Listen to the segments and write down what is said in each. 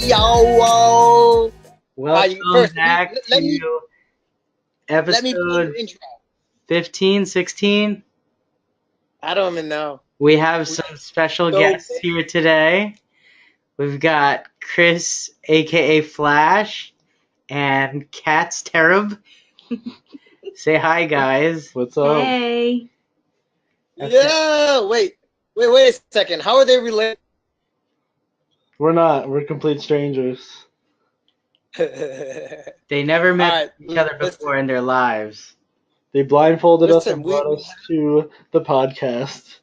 Yo. Welcome First, back let me to let me play episode your intro. 15, 16. I don't even know. We have some special So guests here today. We've got Chris, aka Flash, and Cat's Terrub. Say hi, guys. What's up? Hey. yeah. Wait a second. How are they related? We're not. We're complete strangers. They never met each other before in their lives. They blindfolded us Listen, and brought us to the podcast.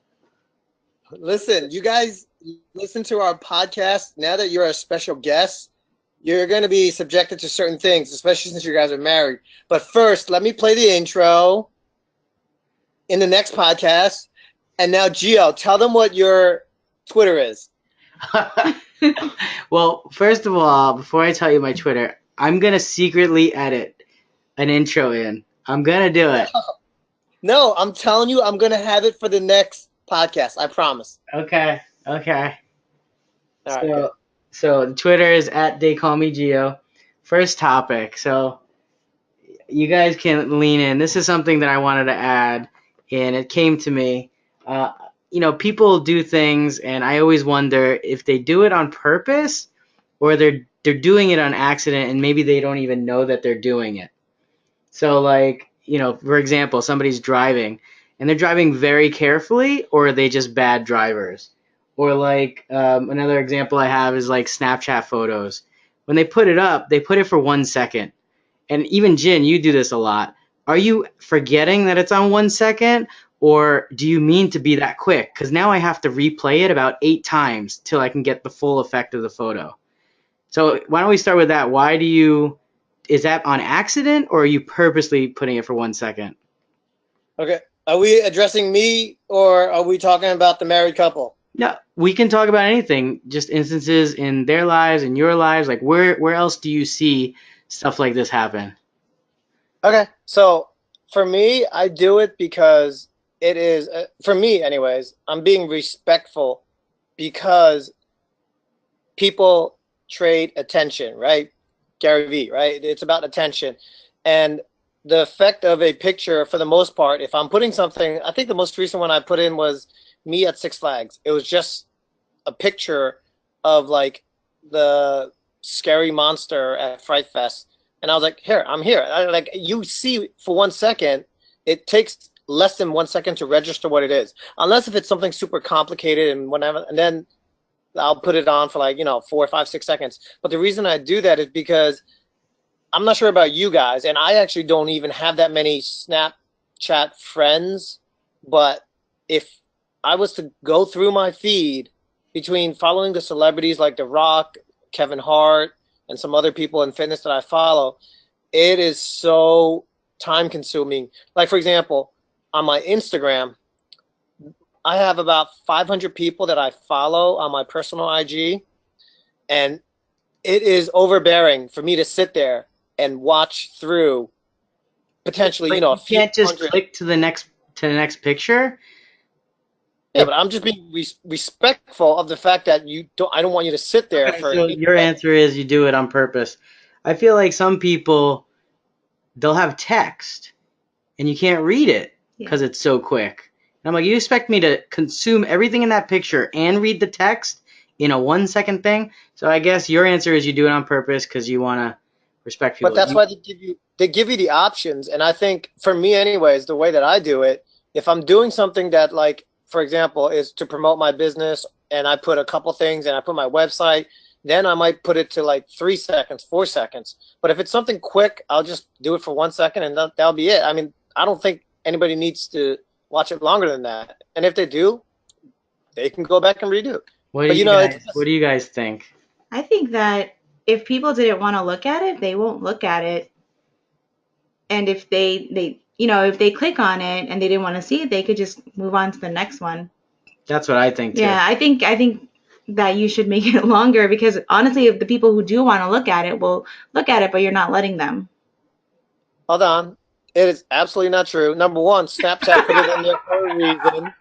Listen, you guys listen to our podcast. Now that you're a special guest, you're going to be subjected to certain things, especially since you guys are married. But first, let me play the intro in the next podcast. And now, Gio, tell them what your Twitter is. Well, first of all, before I tell you my Twitter, I'm going to secretly edit an intro in. I'm going to do it. No, I'm telling you, I'm going to have it for the next podcast. I promise. Okay. All right, So Twitter is at DayCallMeGeo. First topic. So you guys can lean in. This is something that I wanted to add, and it came to me. People do things, and I always wonder if they do it on purpose or they're doing it on accident, and maybe they don't even know that they're doing it. So, for example, somebody's driving, and they're driving very carefully, or are they just bad drivers? Or another example I have is like Snapchat photos. When they put it up, they put it for 1 second. And even Jin, you do this a lot. Are you forgetting that it's on 1 second? Or do you mean to be that quick? Because now I have to replay it about 8 times till I can get the full effect of the photo. So why don't we start with that? Is that on accident, or are you purposely putting it for 1 second? Okay. Are we addressing me, or are we talking about the married couple? No, we can talk about anything, just instances in their lives, in your lives. Like where else do you see stuff like this happen? Okay. So for me, I do it because it is, for me anyways, I'm being respectful because people trade attention, right? Gary Vee, right? It's about attention. And the effect of a picture, for the most part, if I'm putting something, I think the most recent one I put in was me at Six Flags. It was just a picture of like the scary monster at Fright Fest. And I was like, here, I'm here. You see for 1 second, it takes less than 1 second to register what it is. Unless if it's something super complicated and whatever, and then I'll put it on for 4, 5, 6 seconds. But the reason I do that is because I'm not sure about you guys, and I actually don't even have that many Snapchat friends. But if I was to go through my feed between following the celebrities like The Rock, Kevin Hart, and some other people in fitness that I follow, it is so time consuming. Like, for example, on my Instagram, I have about 500 people that I follow on my personal IG, and it is overbearing for me to sit there and watch through potentially, you can't just click to the next picture. Yeah, but I'm just being respectful of the fact that I don't want you to sit there for. So your answer is you do it on purpose. I feel like some people, they'll have text and you can't read it because it's so quick. And I'm like, you expect me to consume everything in that picture and read the text in a 1 second thing? So I guess your answer is you do it on purpose because you want to respect people. But that's why they give you the options. And I think for me anyways, the way that I do it, if I'm doing something that, like, for example, is to promote my business, and I put a couple things and I put my website, then I might put it to like 3 seconds, 4 seconds. But if it's something quick, I'll just do it for 1 second and that'll be it. I mean, I don't think anybody needs to watch it longer than that. And if they do, they can go back and redo it. What do you guys think? I think that if people didn't want to look at it, they won't look at it. And if if they click on it and they didn't want to see it, they could just move on to the next one. That's what I think too. Yeah, I think that you should make it longer, because honestly, if the people who do want to look at it will look at it, but you're not letting them. Hold on. It is absolutely not true. Number one, Snapchat put it in there for a reason.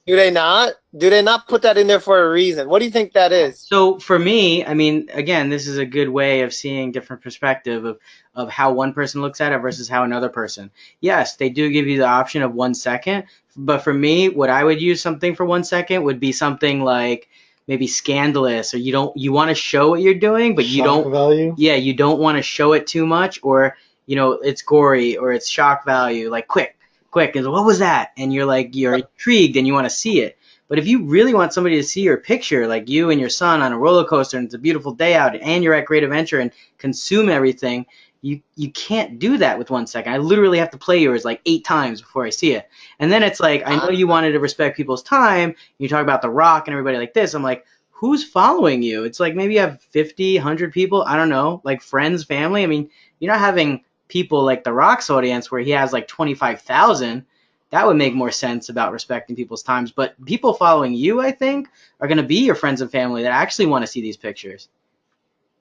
Do they not? Do they not put that in there for a reason? What do you think that is? So for me, I mean, again, this is a good way of seeing different perspective of how one person looks at it versus how another person. Yes, they do give you the option of 1 second, but for me, what I would use something for 1 second would be something like maybe scandalous, or you want to show what you're doing, but you Shock don't, value. yeah, you don't want to show it too much, or it's gory or it's shock value, like quick, and what was that? And you're intrigued and you want to see it. But if you really want somebody to see your picture, like you and your son on a roller coaster, and it's a beautiful day out, and you're at Great Adventure and consume everything, you can't do that with 1 second. I literally have to play yours like 8 times before I see it. And then it's like, I know you wanted to respect people's time. You talk about The Rock and everybody like this. I'm like, who's following you? It's like maybe you have 50, 100 people. I don't know, like friends, family. I mean, you're not having people like The Rock's audience where he has like 25,000. That would make more sense about respecting people's times. But people following you, I think, are going to be your friends and family that actually want to see these pictures.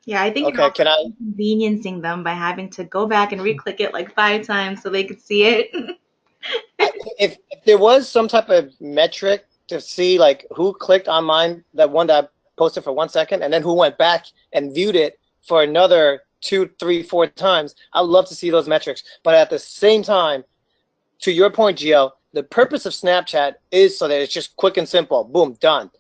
Yeah, I think you're Okay, also can I? inconveniencing them by having to go back and re-click it like 5 times so they could see it. If there was some type of metric to see like who clicked on mine, that one that I posted for 1 second, and then who went back and viewed it for another 2, 3, 4 times, I'd love to see those metrics. But at the same time, to your point, Gio, the purpose of Snapchat is so that it's just quick and simple. Boom, done.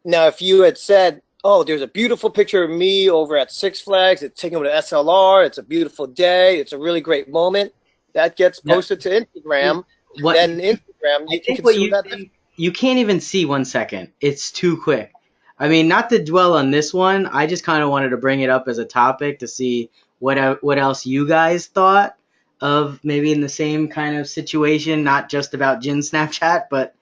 Now, if you had said, oh, there's a beautiful picture of me over at Six Flags, it's taken with an SLR, it's a beautiful day, it's a really great moment, that gets No, posted to Instagram. what Then Instagram, I you can think what consume you that. think, you can't even see 1 second. It's too quick. I mean, not to dwell on this one. I just kind of wanted to bring it up as a topic to see what else you guys thought of maybe in the same kind of situation, not just about Jin Snapchat, but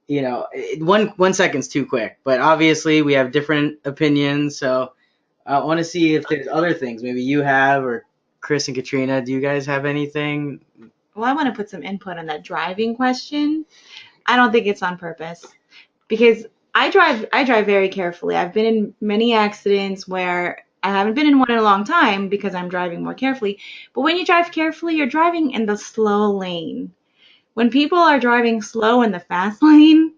1 second's too quick. But obviously, we have different opinions, so I want to see if there's other things maybe you have, or Chris and Katrina. Do you guys have anything? Well, I want to put some input on that driving question. I don't think it's on purpose because I drive very carefully. I've been in many accidents where I haven't been in one in a long time because I'm driving more carefully. But when you drive carefully, you're driving in the slow lane. When people are driving slow in the fast lane,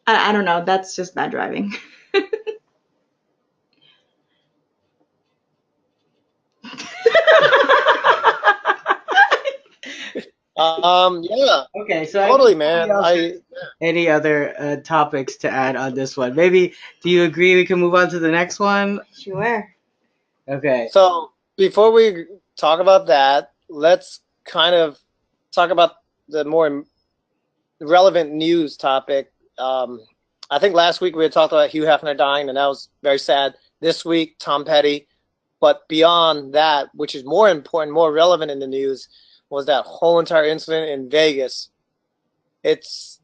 I don't know, that's just bad driving. Yeah, Okay, so I guess totally, nobody man. else has any other topics to add on this one. Maybe, do you agree we can move on to the next one? Sure. Okay. So before we talk about that, let's kind of talk about the more relevant news topic. I think last week we had talked about Hugh Hefner dying, and that was very sad. This week, Tom Petty. But beyond that, which is more important, more relevant in the news, was that whole entire incident in Vegas. It's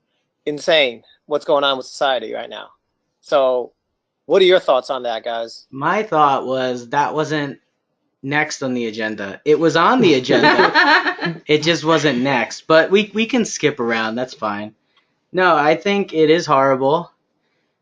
insane what's going on with society right now. So, what are your thoughts on that, guys? My thought was that wasn't next on the agenda. It was on the agenda. It just wasn't next. But we can skip around. That's fine. No, I think it is horrible.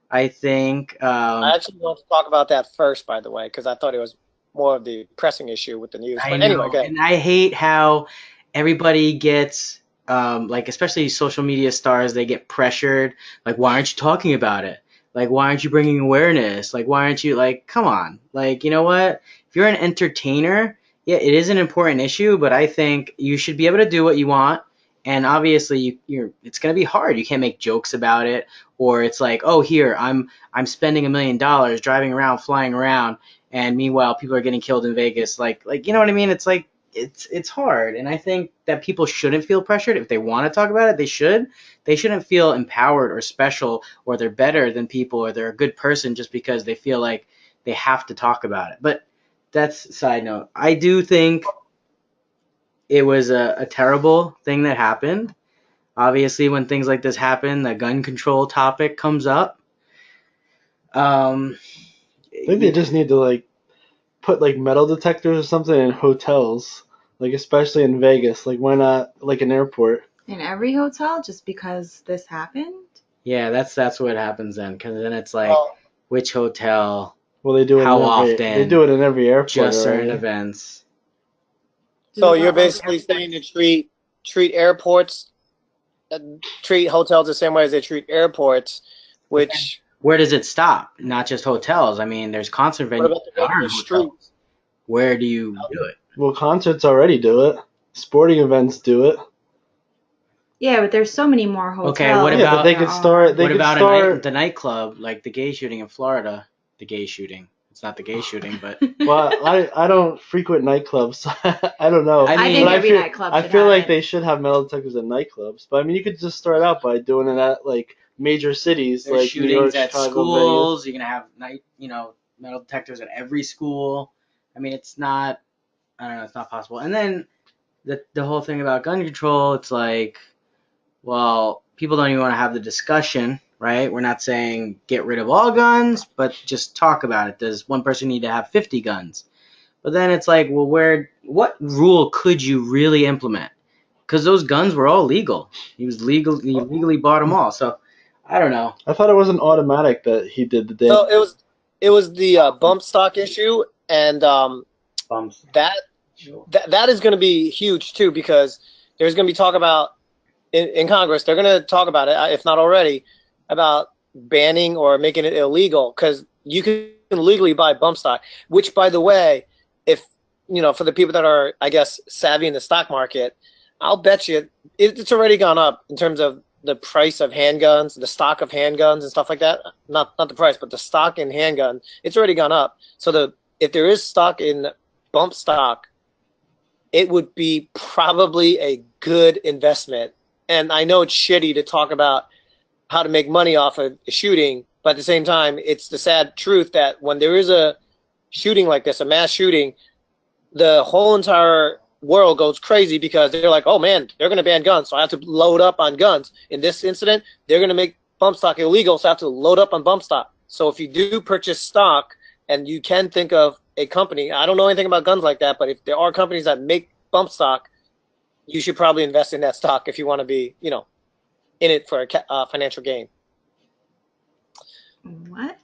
I think I actually want to talk about that first, by the way, because I thought it was more of the pressing issue with the news. I But anyway, know, go ahead. and I hate how everybody gets like, especially social media stars, they get pressured. Like, why aren't you talking about it? Like, why aren't you bringing awareness? Like, why aren't you like, come on? Like, you know what? If you're an entertainer, yeah, it is an important issue, but I think you should be able to do what you want. And obviously, it's gonna be hard. You can't make jokes about it, or it's like, oh, here I'm spending $1 million driving around, flying around, and meanwhile people are getting killed in Vegas. Like you know what I mean? It's like it's hard, and I think that people shouldn't feel pressured. If they want to talk about it, they should. They shouldn't feel empowered or special, or they're better than people, or they're a good person just because they feel like they have to talk about it. But that's a side note. I do think it was a terrible thing that happened. Obviously, when things like this happen, the gun control topic comes up. I think they just need to like put like metal detectors or something in hotels, like especially in Vegas. Like why not like an airport? In every hotel just because this happened? Yeah, that's what happens then, because then it's like, Well, which hotel, Well, they do it how in often, they do it in every airport just certain already. events. so Do you're all basically saying to treat airports treat hotels the same way as they treat airports, which Where does it stop? Not just hotels. I mean, there's concert what venues about the that are in dangerous streets? hotels. Where do you do it? Well, concerts already do it. Sporting events do it. Yeah, but there's so many more hotels. Okay, what Yeah, but about- they could start. They What could about start. the nightclub, like the gay shooting in Florida? The gay shooting. It's not the gay shooting, but Well, I don't frequent nightclubs, so I don't know. I I mean, think But every feel, nightclub I should feel have like it. they should have metal detectors at nightclubs. But I mean, you could just start out by doing it at like major cities there's like New York, shootings at Chicago, schools. You're gonna have metal detectors at every school. I mean, it's not. I don't know. It's not possible. And then the whole thing about gun control. It's like, well, people don't even want to have the discussion, right? We're not saying get rid of all guns, but just talk about it. Does one person need to have 50 guns? But then it's like, well, what rule could you really implement? Because those guns were all legal. He legally bought them all. So I don't know. I thought it was an automatic that he did the damage. So it was the bump stock issue, and Bums. that is going to be huge too, because there's going to be talk about in Congress. They're going to talk about it, if not already, about banning or making it illegal, because you can legally buy bump stock. Which, by the way, if for the people that are, I guess, savvy in the stock market, I'll bet you it's already gone up in terms of the price of handguns, the stock of handguns and stuff like that. Not the price, but the stock in handguns. It's already gone up. So if there is stock in bump stock, it would be probably a good investment. And I know it's shitty to talk about how to make money off of a shooting, but at the same time, it's the sad truth that when there is a shooting like this, a mass shooting, the whole entire world goes crazy because they're like, oh man, they're going to ban guns, so I have to load up on guns. In this incident, they're going to make bump stock illegal, so I have to load up on bump stock. So if you do purchase stock, and you can think of a company, I don't know anything about guns like that, but if there are companies that make bump stock, you should probably invest in that stock if you want to be, in it for a financial gain. What?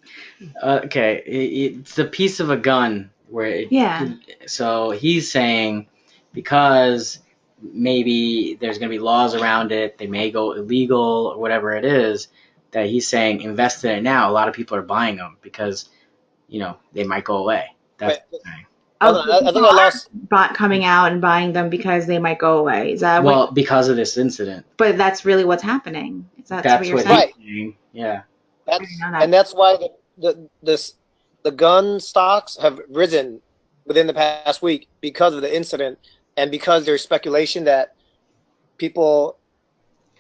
Okay, it's a piece of a gun Yeah. So he's saying because maybe there's going to be laws around it, they may go illegal or whatever it is, that he's saying invest in it now. A lot of people are buying them because they might go away. That's Wait, saying. I think I lost. Coming out and buying them because they might go away. Is that Well, because of this incident. But that's really what's happening. That's what you're what saying. Right. he's saying. Yeah. That's why the gun stocks have risen within the past week because of the incident, and because there's speculation that people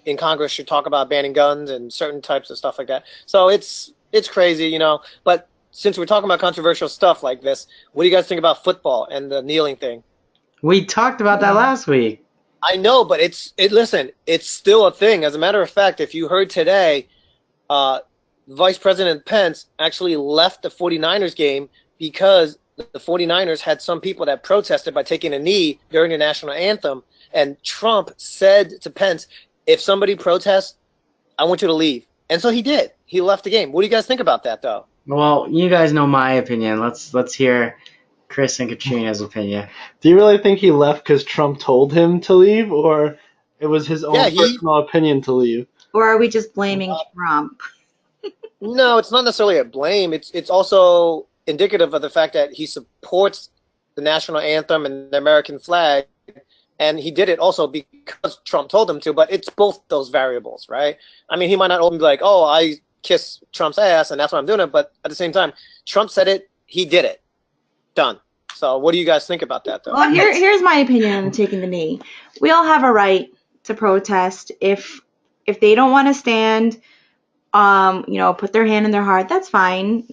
in Congress should talk about banning guns and certain types of stuff like that. So it's crazy, But since we're talking about controversial stuff like this, what do you guys think about football and the kneeling thing? We talked about that last week. I know, but listen, it's still a thing. As a matter of fact, if you heard today, Vice President Pence actually left the 49ers game because the 49ers had some people that protested by taking a knee during the national anthem. And Trump said to Pence, if somebody protests, I want you to leave. And so he did. He left the game. What do you guys think about that, though? Well, you guys know my opinion. Let's hear Chris and Katrina's opinion. Do you really think he left because Trump told him to leave, or it was his own personal opinion to leave? Or are we just blaming Trump? No, it's not necessarily a blame. It's also indicative of the fact that he supports the national anthem and the American flag, and he did it also because Trump told him to. But it's both those variables, right? I mean, he might not only be like, "Oh, I kiss Trump's ass, and that's why I'm doing it," but at the same time, Trump said it, he did it, done. So, what do you guys think about that, though? Well, here's my opinion on taking the knee. We all have a right to protest. If they don't want to stand, put their hand in their heart, that's fine.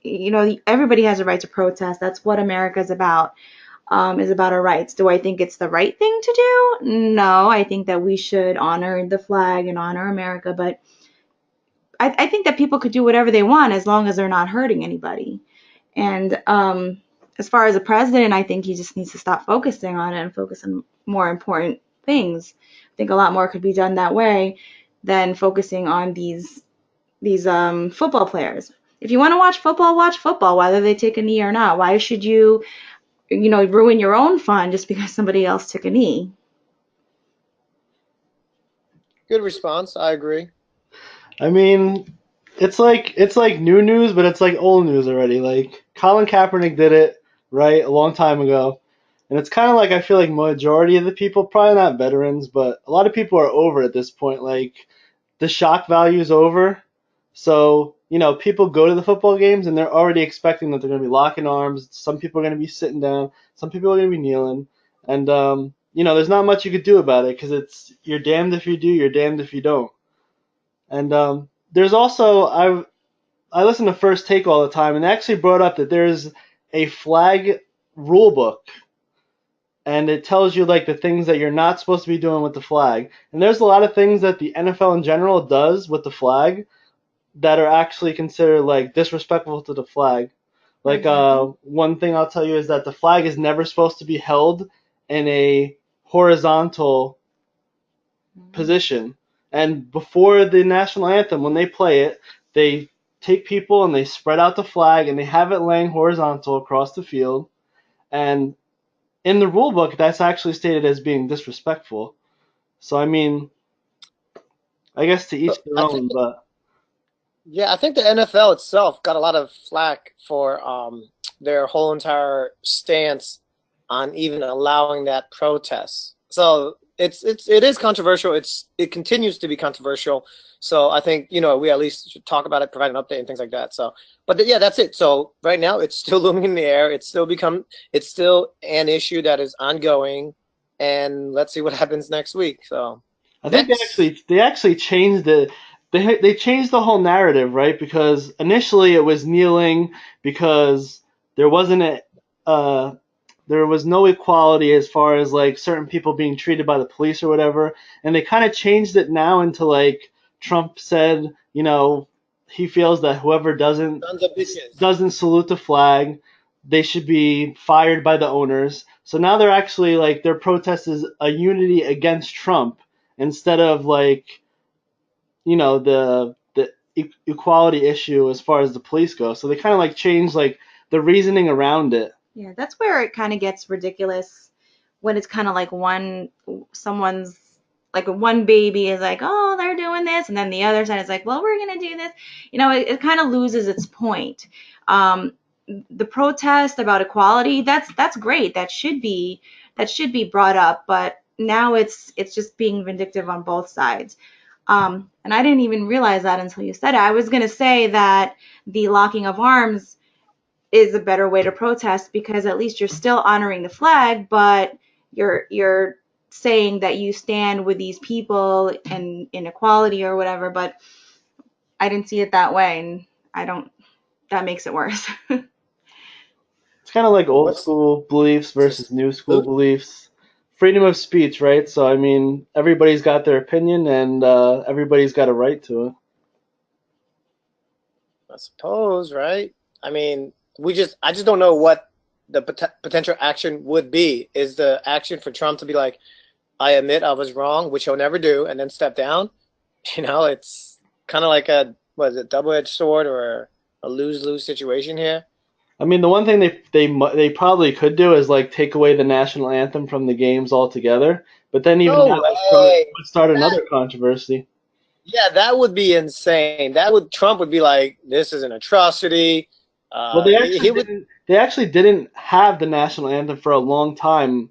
Everybody has a right to protest. That's what America's about, is about our rights. Do I think it's the right thing to do? No, I think that we should honor the flag and honor America, but I think that people could do whatever they want as long as they're not hurting anybody. And as far as the president, I think he just needs to stop focusing on it and focus on more important things. I think a lot more could be done that way than focusing on these football players. If you want to watch football, whether they take a knee or not. Why should you ruin your own fun just because somebody else took a knee? Good response. I agree. I mean, it's like new news, but it's like old news already. Like Colin Kaepernick did it right a long time ago, and it's kind of like I feel like majority of the people, probably not veterans, but a lot of people are over at this point. Like the shock value is over, so people go to the football games and they're already expecting that they're going to be locking arms. Some people are going to be sitting down, some people are going to be kneeling, and there's not much you could do about it because it's you're damned if you do, you're damned if you don't. And there's also I listen to First Take all the time, and they actually brought up that there's a flag rule book, and it tells you like the things that you're not supposed to be doing with the flag. And there's a lot of things that the NFL in general does with the flag that are actually considered like disrespectful to the flag. For Like example. one thing I'll tell you is that the flag is never supposed to be held in a horizontal position. And before the national anthem, when they play it, they take people and they spread out the flag and they have it laying horizontal across the field. And in the rule book, that's actually stated as being disrespectful. So I mean, I guess to each But their I think, own. But yeah, I think the NFL itself got a lot of flack for their whole entire stance on even allowing that protest. So it is controversial. It continues to be controversial. So I think we at least should talk about it, provide an update and things like that. So, but yeah, that's it. So right now it's still looming in the air. It's still an issue that is ongoing, and let's see what happens next week. So I think next. they actually changed they changed the whole narrative, right? Because initially it was kneeling because there wasn't a there was no equality as far as like certain people being treated by the police or whatever, and they kind of changed it now into like Trump said, he feels that whoever Sons of bitches. doesn't salute the flag, they should be fired by the owners. So now they're actually like their protest is a unity against Trump instead of like the equality issue as far as the police go. So they kind of like changed like the reasoning around it. Yeah, that's where it kind of gets ridiculous when it's kind of like someone's like one baby is like, oh, they're doing this, and then the other side is like, well, we're gonna do this. It kind of loses its point. Um, the protest about equality, that's great. That should be brought up, but now it's just being vindictive on both sides. And I didn't even realize that until you said it. I was gonna say that the locking of arms is a better way to protest because at least you're still honoring the flag, but you're saying that you stand with these people and inequality or whatever. But I didn't see it that way, and I don't. That makes it worse. It's kind of like old What's school beliefs it's a versus new school salute? beliefs. Freedom of speech, right? So I mean, everybody's got their opinion, and everybody's got a right to it. I suppose, right? I mean, I just don't know what the potential action would be. Is the action for Trump to be like, I admit I was wrong, which he'll never do, and then step down? It's kind of like a double-edged sword or a lose-lose situation here. I mean, the one thing they probably could do is like take away the national anthem from the games altogether. But then even No that way. would start That another controversy. Yeah, that would be insane. Trump would be like, this is an atrocity. Well, He would. they actually didn't have the national anthem for a long time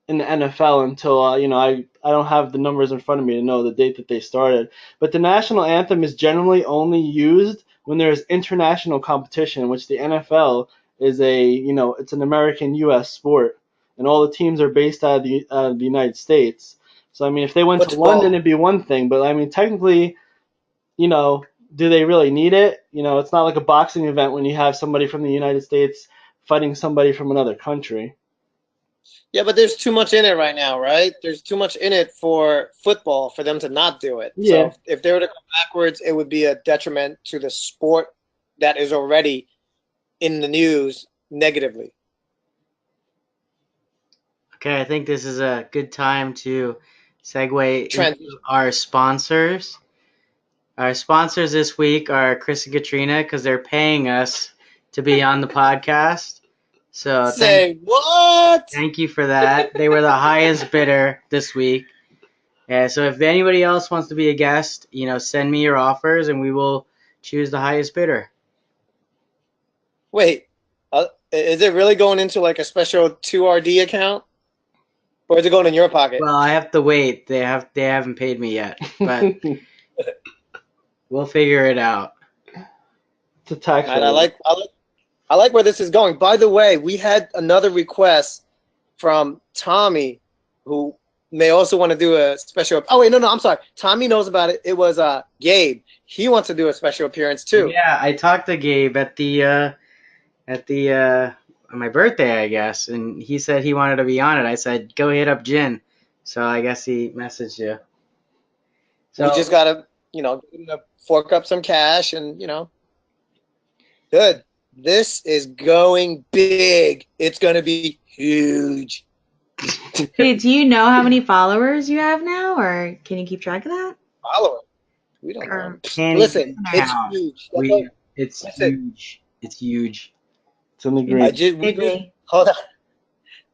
in the NFL until I don't have the numbers in front of me to know the date that they started. But the national anthem is generally only used when there is international competition, which the NFL is it's an American U.S. sport, and all the teams are based out of the United States. So I mean, if they went to London, Football. it'd be one thing, but I mean, technically, you know, do they really need it? It's not like a boxing event when you have somebody from the United States fighting somebody from another country. Yeah, but there's too much in it right now, right? There's too much in it for football for them to not do it. So Yeah. if they were to go backwards, it would be a detriment to the sport that is already in the news negatively. Okay, I think this is a good time to segue into Transition. our sponsors. Our sponsors this week are Chris and Katrina because they're paying us to be on the podcast. So Say what? thank you for that. They were the highest bidder this week. Yeah, so if anybody else wants to be a guest, send me your offers and we will choose the highest bidder. Wait, is it really going into like a special 2RD account? Or is it going in your pocket? Well, I have to wait. They haven't paid me yet, but we'll figure it out. It's a tax And write-off. I like where this is going. By the way, we had another request from Tommy, who may also want to do a special. Oh wait, no, I'm sorry. Tommy knows about it. It was Gabe. He wants to do a special appearance too. Yeah, I talked to Gabe at my birthday, I guess, and he said he wanted to be on it. I said, go hit up Jin. So I guess he messaged you. We just gotta, fork up some cash and good. This is going big. It's gonna be huge. Hey, do you know how many followers you have now, or can you keep track of that? Follower. We don't know. Can't Listen, even it's count. huge. It's Listen. huge. It's huge. It's in the green. Hold on.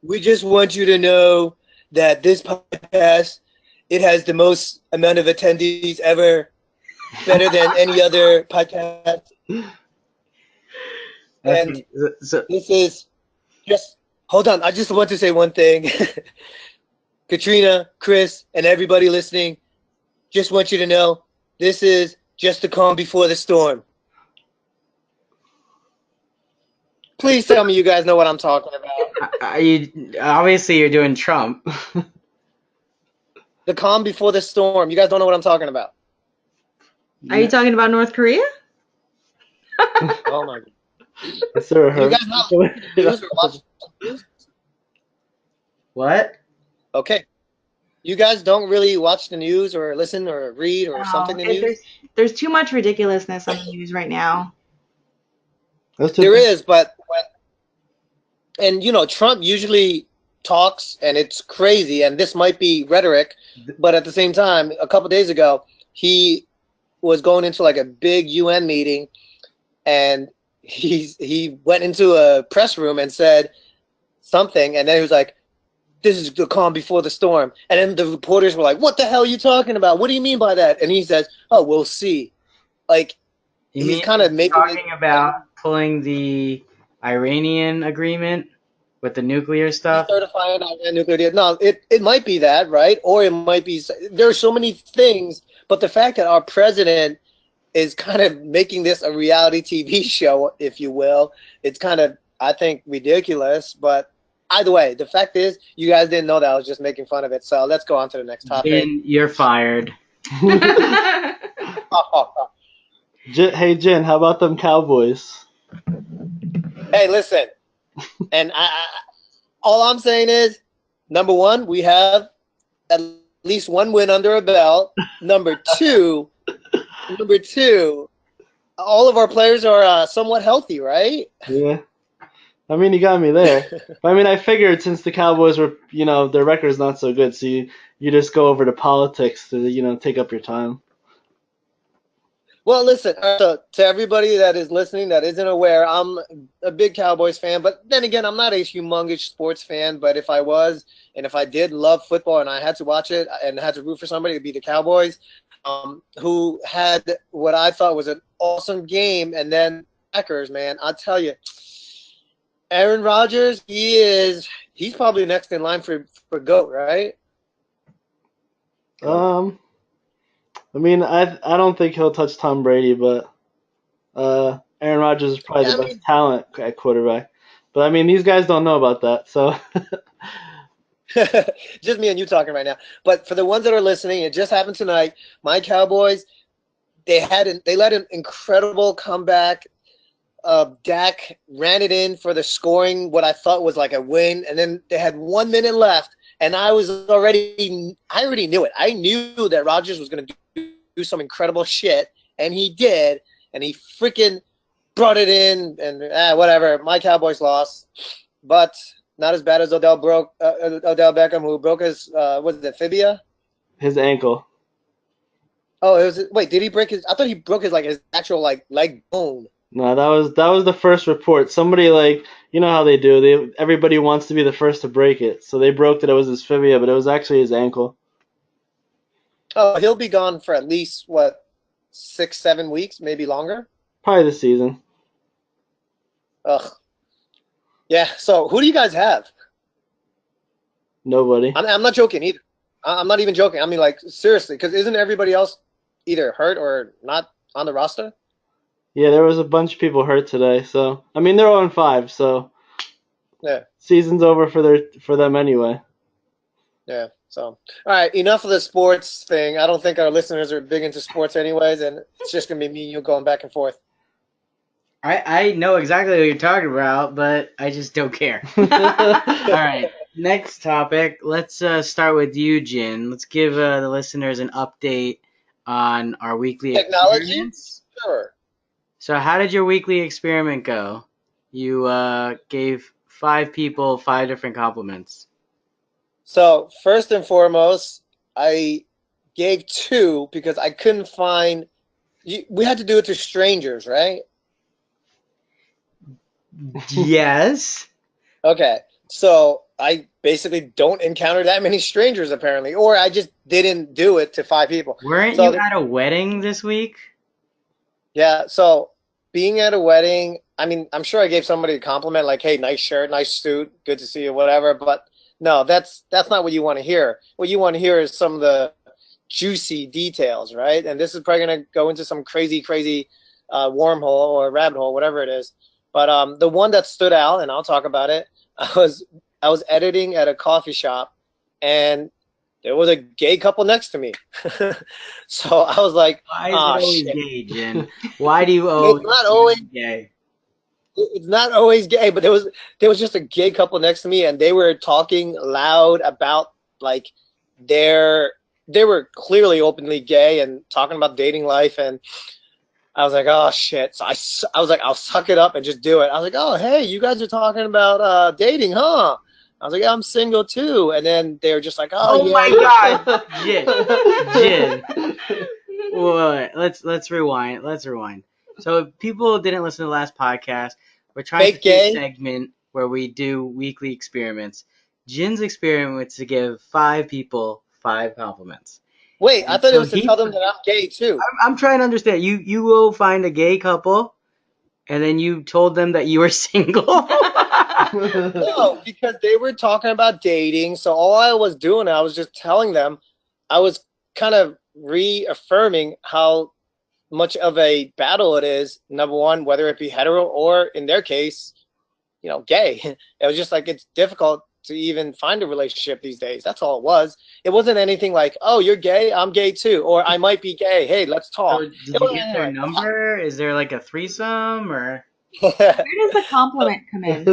We just want you to know that this podcast, it has the most amount of attendees ever, better than any other podcast. And So, this is just, hold on. I just want to say one thing. Katrina, Chris, and everybody listening, just want you to know this is just the calm before the storm. Please tell me you guys know what I'm talking about. obviously you're doing Trump. The calm before the storm. You guys don't know what I'm talking about. Are you talking about North Korea? Oh my God. Is there a You guys not watching the news or watching the news? What? Okay. You guys don't really watch the news or listen or read or something the news? There's too much ridiculousness on the news right now. There is, but Trump usually talks and it's crazy, and this might be rhetoric, but at the same time, a couple days ago, he was going into like a big UN meeting, and he went into a press room and said something, and then he was like, "This is the calm before the storm." And then the reporters were like, "What the hell are you talking about? What do you mean by that?" And he says, "Oh, we'll see." Like, he's kind of talking about pulling the Iranian agreement with the nuclear stuff. Certifying nuclear deal. No, it might be that, right? Or it might be. There are so many things, but the fact that our president is kind of making this a reality TV show, if you will, it's kind of, I think, ridiculous. But either way, the fact is, you guys didn't know that I was just making fun of it. So let's go on to the next topic. Jin, you're fired. Hey, Jen, how about them Cowboys? Hey, listen. And all I'm saying is, number one, we have at least one win under our belt. Number two, all of our players are somewhat healthy, right? Yeah. I mean, you got me there. But I mean, I figured since the Cowboys were, their record's not so good, so you just go over to politics to, take up your time. Well, listen, to everybody that is listening that isn't aware, I'm a big Cowboys fan, but then again, I'm not a humongous sports fan, but if I was, and if I did love football and I had to watch it and had to root for somebody, it'd be the Cowboys, who had what I thought was an awesome game, and then Packers, man, I'll tell you, Aaron Rodgers, he's probably next in line for GOAT, right? I mean, I don't think he'll touch Tom Brady, but Aaron Rodgers is probably the best talent at quarterback. But I mean, these guys don't know about that, so. Just me and you talking right now. But for the ones that are listening, it just happened tonight. My Cowboys, they let an incredible comeback. Dak ran it in for the scoring, what I thought was like a win, and then they had 1 minute left, and I already knew it. I knew that Rodgers was going to do some incredible shit, and he did, and he freaking brought it in, and whatever. My Cowboys lost, but not as bad as Odell Beckham, who broke his was it fibia? His ankle. Oh, it was. Wait, did he break his? I thought he broke his actual leg bone. No, that was the first report. Somebody you know how they do. Everybody wants to be the first to break it, so they broke that it was his fibia, but it was actually his ankle. Oh, he'll be gone for at least what 6, 7 weeks, maybe longer. Probably the season. Ugh. Yeah. So who do you guys have? Nobody. I'm not joking either. I'm not even joking. I mean, like seriously, because isn't everybody else either hurt or not on the roster? Yeah, there was a bunch of people hurt today. So I mean, they're 0-5. So Yeah. season's over for them anyway. Yeah. So, all right, enough of the sports thing. I don't think our listeners are big into sports, anyways, and it's just gonna be me and you going back and forth. I know exactly what you're talking about, but I just don't care. All right, next topic. Let's start with you, Jin. Let's give the listeners an update on our weekly Technology, experiments. sure. So, how did your weekly experiment go? You gave 5 people 5 different compliments. So first and foremost, I gave two because I couldn't find. We had to do it to strangers, right? Yes. Okay. So I basically don't encounter that many strangers apparently, or I just didn't do it to 5 people. Weren't you So at a wedding this week? yeah, so being at a wedding, I mean, I'm sure I gave somebody a compliment like, "Hey, nice shirt, nice suit, good to see you," whatever. But no, that's not what you want to hear. What you want to hear is some of the juicy details, right? And this is probably gonna go into some crazy, crazy wormhole or rabbit hole, whatever it is. But the one that stood out, and I'll talk about it. I was I was editing at a coffee shop, and there was a gay couple next to me. So I was like, Why is it "Ah, always shit." gay, Jin? Why do you It's always not always gay? it's not always gay, but there was just a gay couple next to me, and they were talking loud about like their they were clearly openly gay and talking about dating life, and I was like, oh shit. So I was like, I'll suck it up and just do it. I was like, oh hey, you guys are talking about dating, huh? I was like, yeah, I'm single too, and then they were just like, oh Oh yeah, my you're God, Jin. Wait, let's rewind. Let's rewind. So if people didn't listen to the last podcast, we're trying to fake do a gay. segment where we do weekly experiments. Jin's experiment was to give 5 people 5 compliments. Wait, I And thought it so was to tell them that I'm gay too. I'm trying to understand. You will find a gay couple, and then you told them that you were single. No, because they were talking about dating. So all I was doing, I was just telling them, I was kind of reaffirming how much of a battle it is. Number one, whether it be hetero or in their case, gay. It was just like it's difficult to even find a relationship these days. That's all it was. It wasn't anything like, oh, you're gay, I'm gay too, or I might be gay. Hey, let's So talk. did It you wasn't get anything their like number? Is there like a threesome or? that. Where does the compliment come in?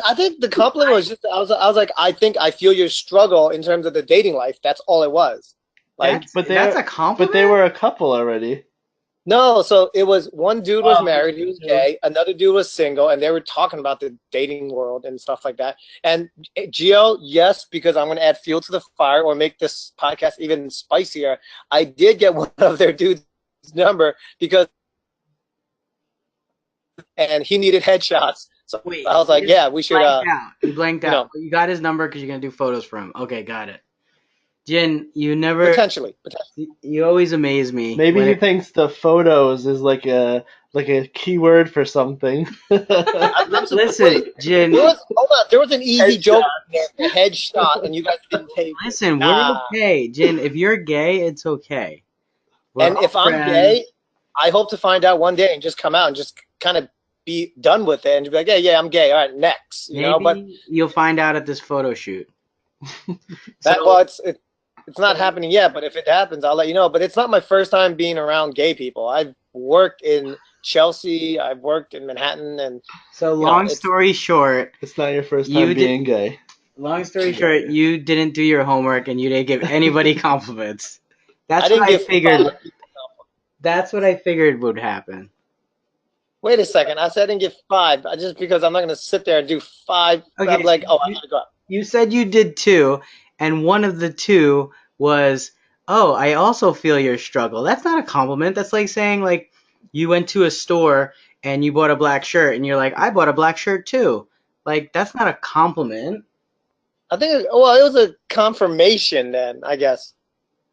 I think the compliment was just I was like, I think I feel your struggle in terms of the dating life. That's all it was. Like That's a compliment. But they were a couple already. no, so it was one dude was Oh, married, he was gay, another dude was single, and they were talking about the dating world and stuff like that. And Gio, yes, because I'm going to add fuel to the fire or make this podcast even spicier. I did get one of their dudes' number because, and he needed headshots. So Wait, I was like, yeah, we should, blanked out. You blanked you out. know, You got his number because you're gonna do photos for him. Okay, got it. Jin, potentially. you always amaze me Maybe when he it. thinks the photos is like a keyword for something. Listen, Wait, Jin. there was an easy Headshot. joke there, the headshot, and you guys didn't take it. Listen, we're Nah. okay, Jin. If you're gay, it's okay. We're And all if I'm friends. gay, I hope to find out one day and just come out and just kind of be done with it and be like, yeah, yeah, I'm gay. All right, next, But Maybe you'll find out at this photo shoot. that So well, it's not happening yet. But if it happens, I'll let you know. But it's not my first time being around gay people. I've worked in Chelsea, I've worked in Manhattan, and long it's story short, It's not your first you time did. being gay. Long story short, you didn't do your homework and you didn't give anybody compliments. I That's what didn't I give figured. 5 people. That's what I figured would happen. Wait a second, I said I didn't give 5. Just because I'm not going to sit there and do 5. I'm Okay, so like, oh, I gotta go. you said you did 2, and one of the 2 was, "Oh, I also feel your struggle." That's not a compliment. That's like saying like you went to a store and you bought a black shirt and you're like, "I bought a black shirt too." Like that's not a compliment. I think, well, it was a confirmation then, I guess.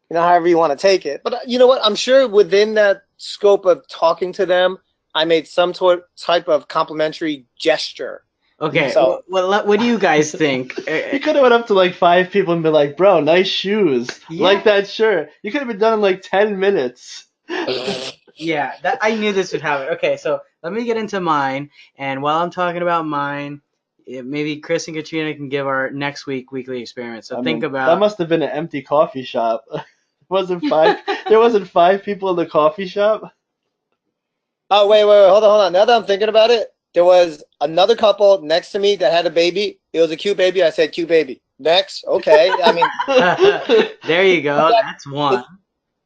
You know, however you want to take it. But you know what? I'm sure within that scope of talking to them, I made some type of complimentary gesture. Okay, So what do you guys think? You could have went up to like 5 people and been like, "Bro, nice shoes. Yeah. Like that shirt." You could have been done in like 10 minutes. Yeah, that I knew this would happen. Okay, so let me get into mine, and while I'm talking about mine, maybe Chris and Katrina can give our next weekly experiment. So I think mean, about that must have been an empty coffee shop. wasn't 5 There wasn't 5 people in the coffee shop? oh wait, hold on. Now that I'm thinking about it, there was another couple next to me that had a baby. It was a cute baby. I said, "Cute baby." Next, okay. I mean, there you go. That's one.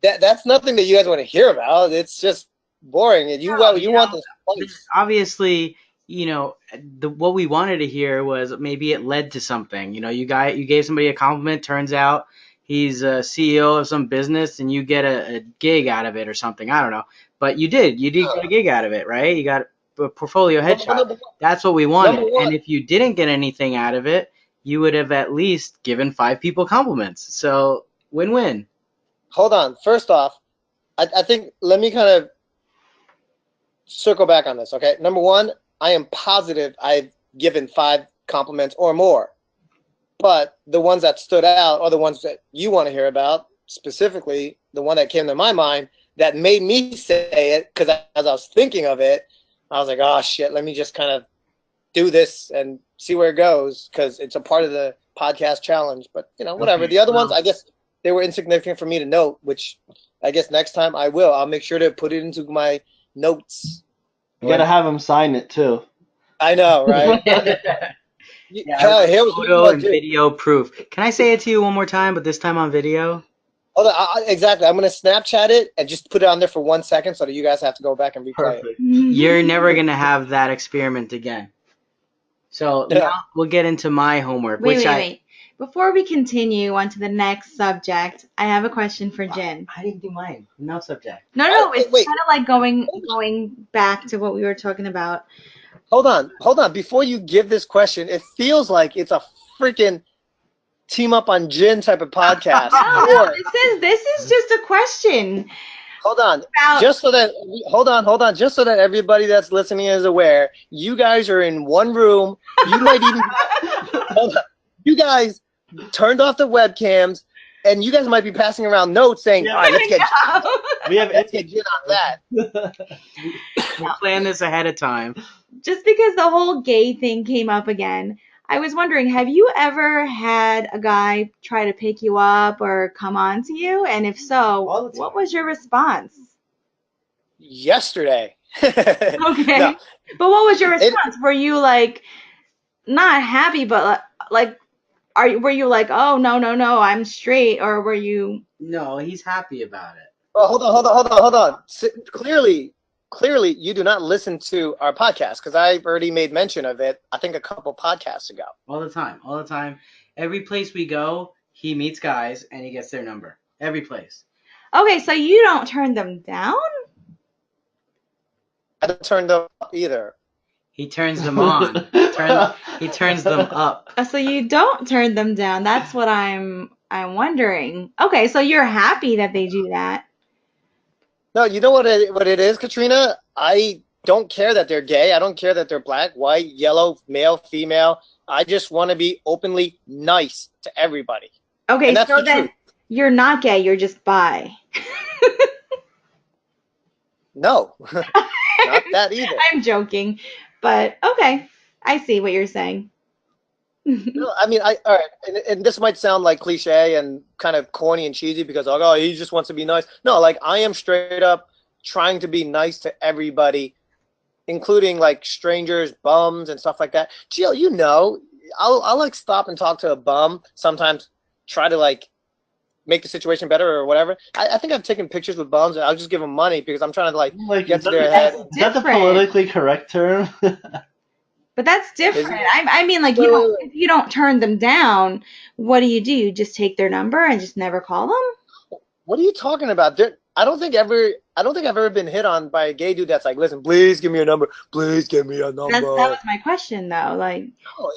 that's nothing that you guys want to hear about. It's just boring. And you want the spice. Obviously, what we wanted to hear was maybe it led to something. You gave somebody a compliment. Turns out he's a CEO of some business, and you get a gig out of it or something. I don't know, but you did get a gig out of it, right? You got a portfolio headshot. That's what we wanted. And if you didn't get anything out of it, you would have at least given 5 people compliments. So win-win. Hold on. First off, I think let me kind of circle back on this, okay? Number one, I am positive I've given 5 compliments or more. But the ones that stood out are the ones that you want to hear about, specifically the one that came to my mind that made me say it, because as I was thinking of it, I was like, oh, shit, let me just kind of do this and see where it goes, because it's a part of the podcast challenge. But, whatever. Okay, the other ones, I guess they were insignificant for me to note, which I guess next time I will. I'll make sure to put it into my notes. You gotta have him sign it too. I know, right? Yeah, photo and video proof. Can I say it to you one more time, but this time on video? Hold on, exactly. I'm going to Snapchat it and just put it on there for 1 second so that you guys have to go back and replay it. You're never going to have that experiment again. So now we'll get into my homework. Wait. Before we continue on to the next subject, I have a question for Jin. I didn't do mine. No subject. No, it's kind of like going back to what we were talking about. Hold on. Before you give this question, it feels like it's a freaking team up on Jin type of podcast. No, this is just a question. Hold on. Just so that everybody that's listening is aware, you guys are in one room. You might even hold on. You guys turned off the webcams, and you guys might be passing around notes saying, "All right, let's get Jin on that." We planned this ahead of time. Just because the whole gay thing came up again, I was wondering, have you ever had a guy try to pick you up or come on to you? And if so, what was your response? Yesterday. Okay. No. But what was your response? Were you like not happy, but like were you like, "Oh, no, I'm straight," or were you? No, he's happy about it. Well, hold on. Clearly, you do not listen to our podcast, because I've already made mention of it, I think a couple podcasts ago. All the time. Every place we go, he meets guys and he gets their number. Every place. Okay, so you don't turn them down? I don't turn them up either. He turns them on. He turns them up. So you don't turn them down. That's what I'm wondering. Okay, so you're happy that they do that. No, you know what it is, Katrina? I don't care that they're gay. I don't care that they're black, white, yellow, male, female. I just want to be openly nice to everybody. Okay, so then you're not gay. You're just bi. No, not that either. I'm joking, but okay, I see what you're saying. No, I mean, all right, and this might sound like cliche and kind of corny and cheesy because like, oh, he just wants to be nice. No, like I am straight up trying to be nice to everybody, including like strangers, bums, and stuff like that. Jill, I'll like stop and talk to a bum sometimes, try to like make the situation better or whatever. I think I've taken pictures with bums and I'll just give them money because I'm trying to like get to their head. Is that the politically correct term? But that's different. I mean, like, if you don't turn them down, what do? You just take their number and just never call them? What are you talking about? I don't think I've ever been hit on by a gay dude that's like, listen, please give me your number. Please give me your number. That was my question, though. Like, no,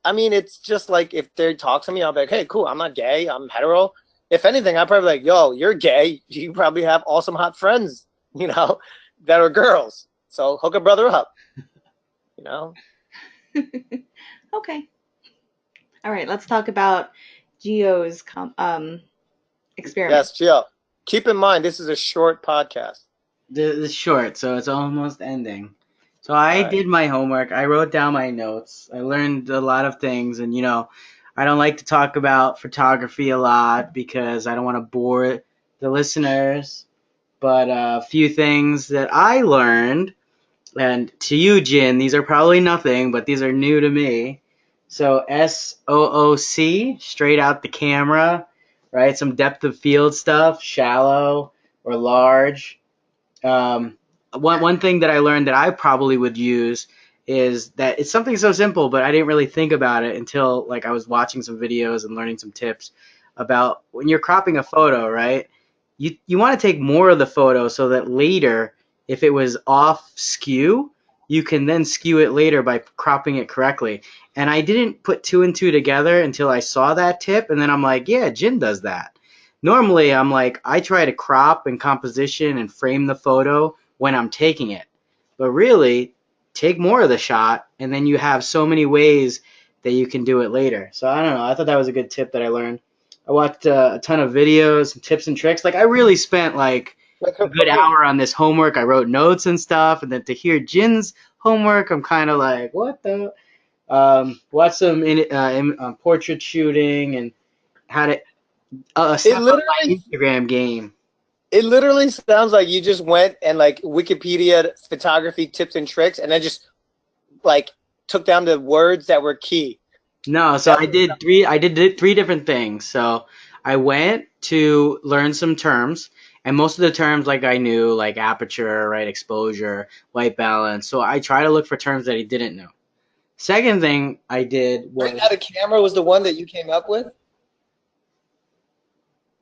I mean, it's just like if they talk to me, I'll be like, hey, cool, I'm not gay, I'm hetero. If anything, I'd probably be like, yo, you're gay. You probably have awesome hot friends, that are girls. So hook a brother up, you know? Okay. All right, let's talk about Geo's experiment. Yes, Gio. Keep in mind, this is a short podcast. The short, so it's almost ending. So All I right. did my homework. I wrote down my notes. I learned a lot of things, and I don't like to talk about photography a lot because I don't want to bore the listeners. But a few things that I learned, and to you, Jin, these are probably nothing, but these are new to me. So SOOC, straight out the camera, right? Some depth of field stuff, shallow or large. One thing that I learned that I probably would use is that it's something so simple, but I didn't really think about it until like I was watching some videos and learning some tips about when you're cropping a photo, right? You want to take more of the photo so that later, if it was off skew, you can then skew it later by cropping it correctly. And I didn't put two and two together until I saw that tip, and then I'm like, yeah, Jin does that. Normally, I'm like, I try to crop and composition and frame the photo when I'm taking it. But really, take more of the shot, and then you have so many ways that you can do it later. So I don't know. I thought that was a good tip that I learned. I watched a ton of videos and tips and tricks. Like I really spent like a good hour on this homework. I wrote notes and stuff, and then to hear Jin's homework, I'm kind of like, what the? Watch some portrait shooting and how to It step up my literally Instagram game. it literally sounds like you just went and like Wikipedia photography tips and tricks and then just like took down the words that were key. No, so That's I what it did three. I did three different things. So I went to learn some terms, and most of the terms like I knew, like aperture, right, exposure, white balance. So I try to look for terms that I didn't know. Second thing I did right was now the camera was the one that you came up with.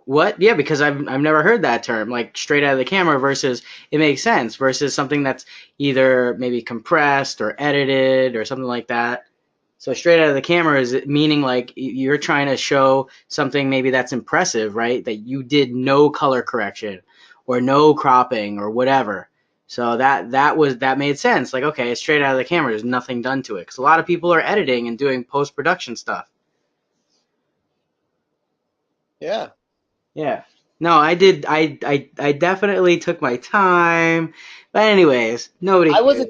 what? Yeah, because I've never heard that term like straight out of the camera versus it makes sense versus something that's either maybe compressed or edited or something like that. So straight out of the camera is meaning like you're trying to show something maybe that's impressive, right? That you did no color correction or no cropping or whatever. So that made sense. Like okay, it's straight out of the camera. There's nothing done to it because a lot of people are editing and doing post production stuff. Yeah. Yeah. No, I did. I definitely took my time. But anyways, nobody cares.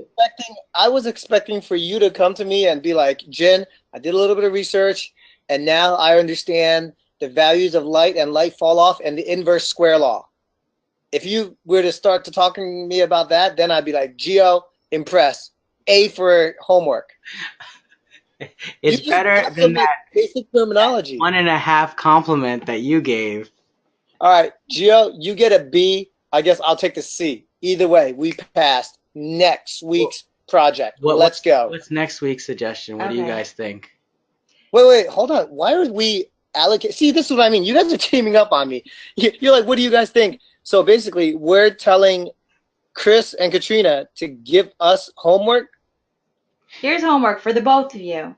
I was expecting for you to come to me and be like, Jen, I did a little bit of research and now I understand the values of light and light fall off and the inverse square law. If you were to start to talking to me about that, then I'd be like, Geo, impress. A for homework. You It's just better got than some like that basic terminology. 1.5 compliment that you gave. All right, Gio, you get a B. I guess I'll take the C. Either way, we passed next week's project. Let's go. What's next week's suggestion? What do you Okay. guys think? Wait, hold on. Why are we allocate? See, this is what I mean. You guys are teaming up on me. You're like, what do you guys think? So basically, we're telling Chris and Katrina to give us homework. Here's homework for the both of you.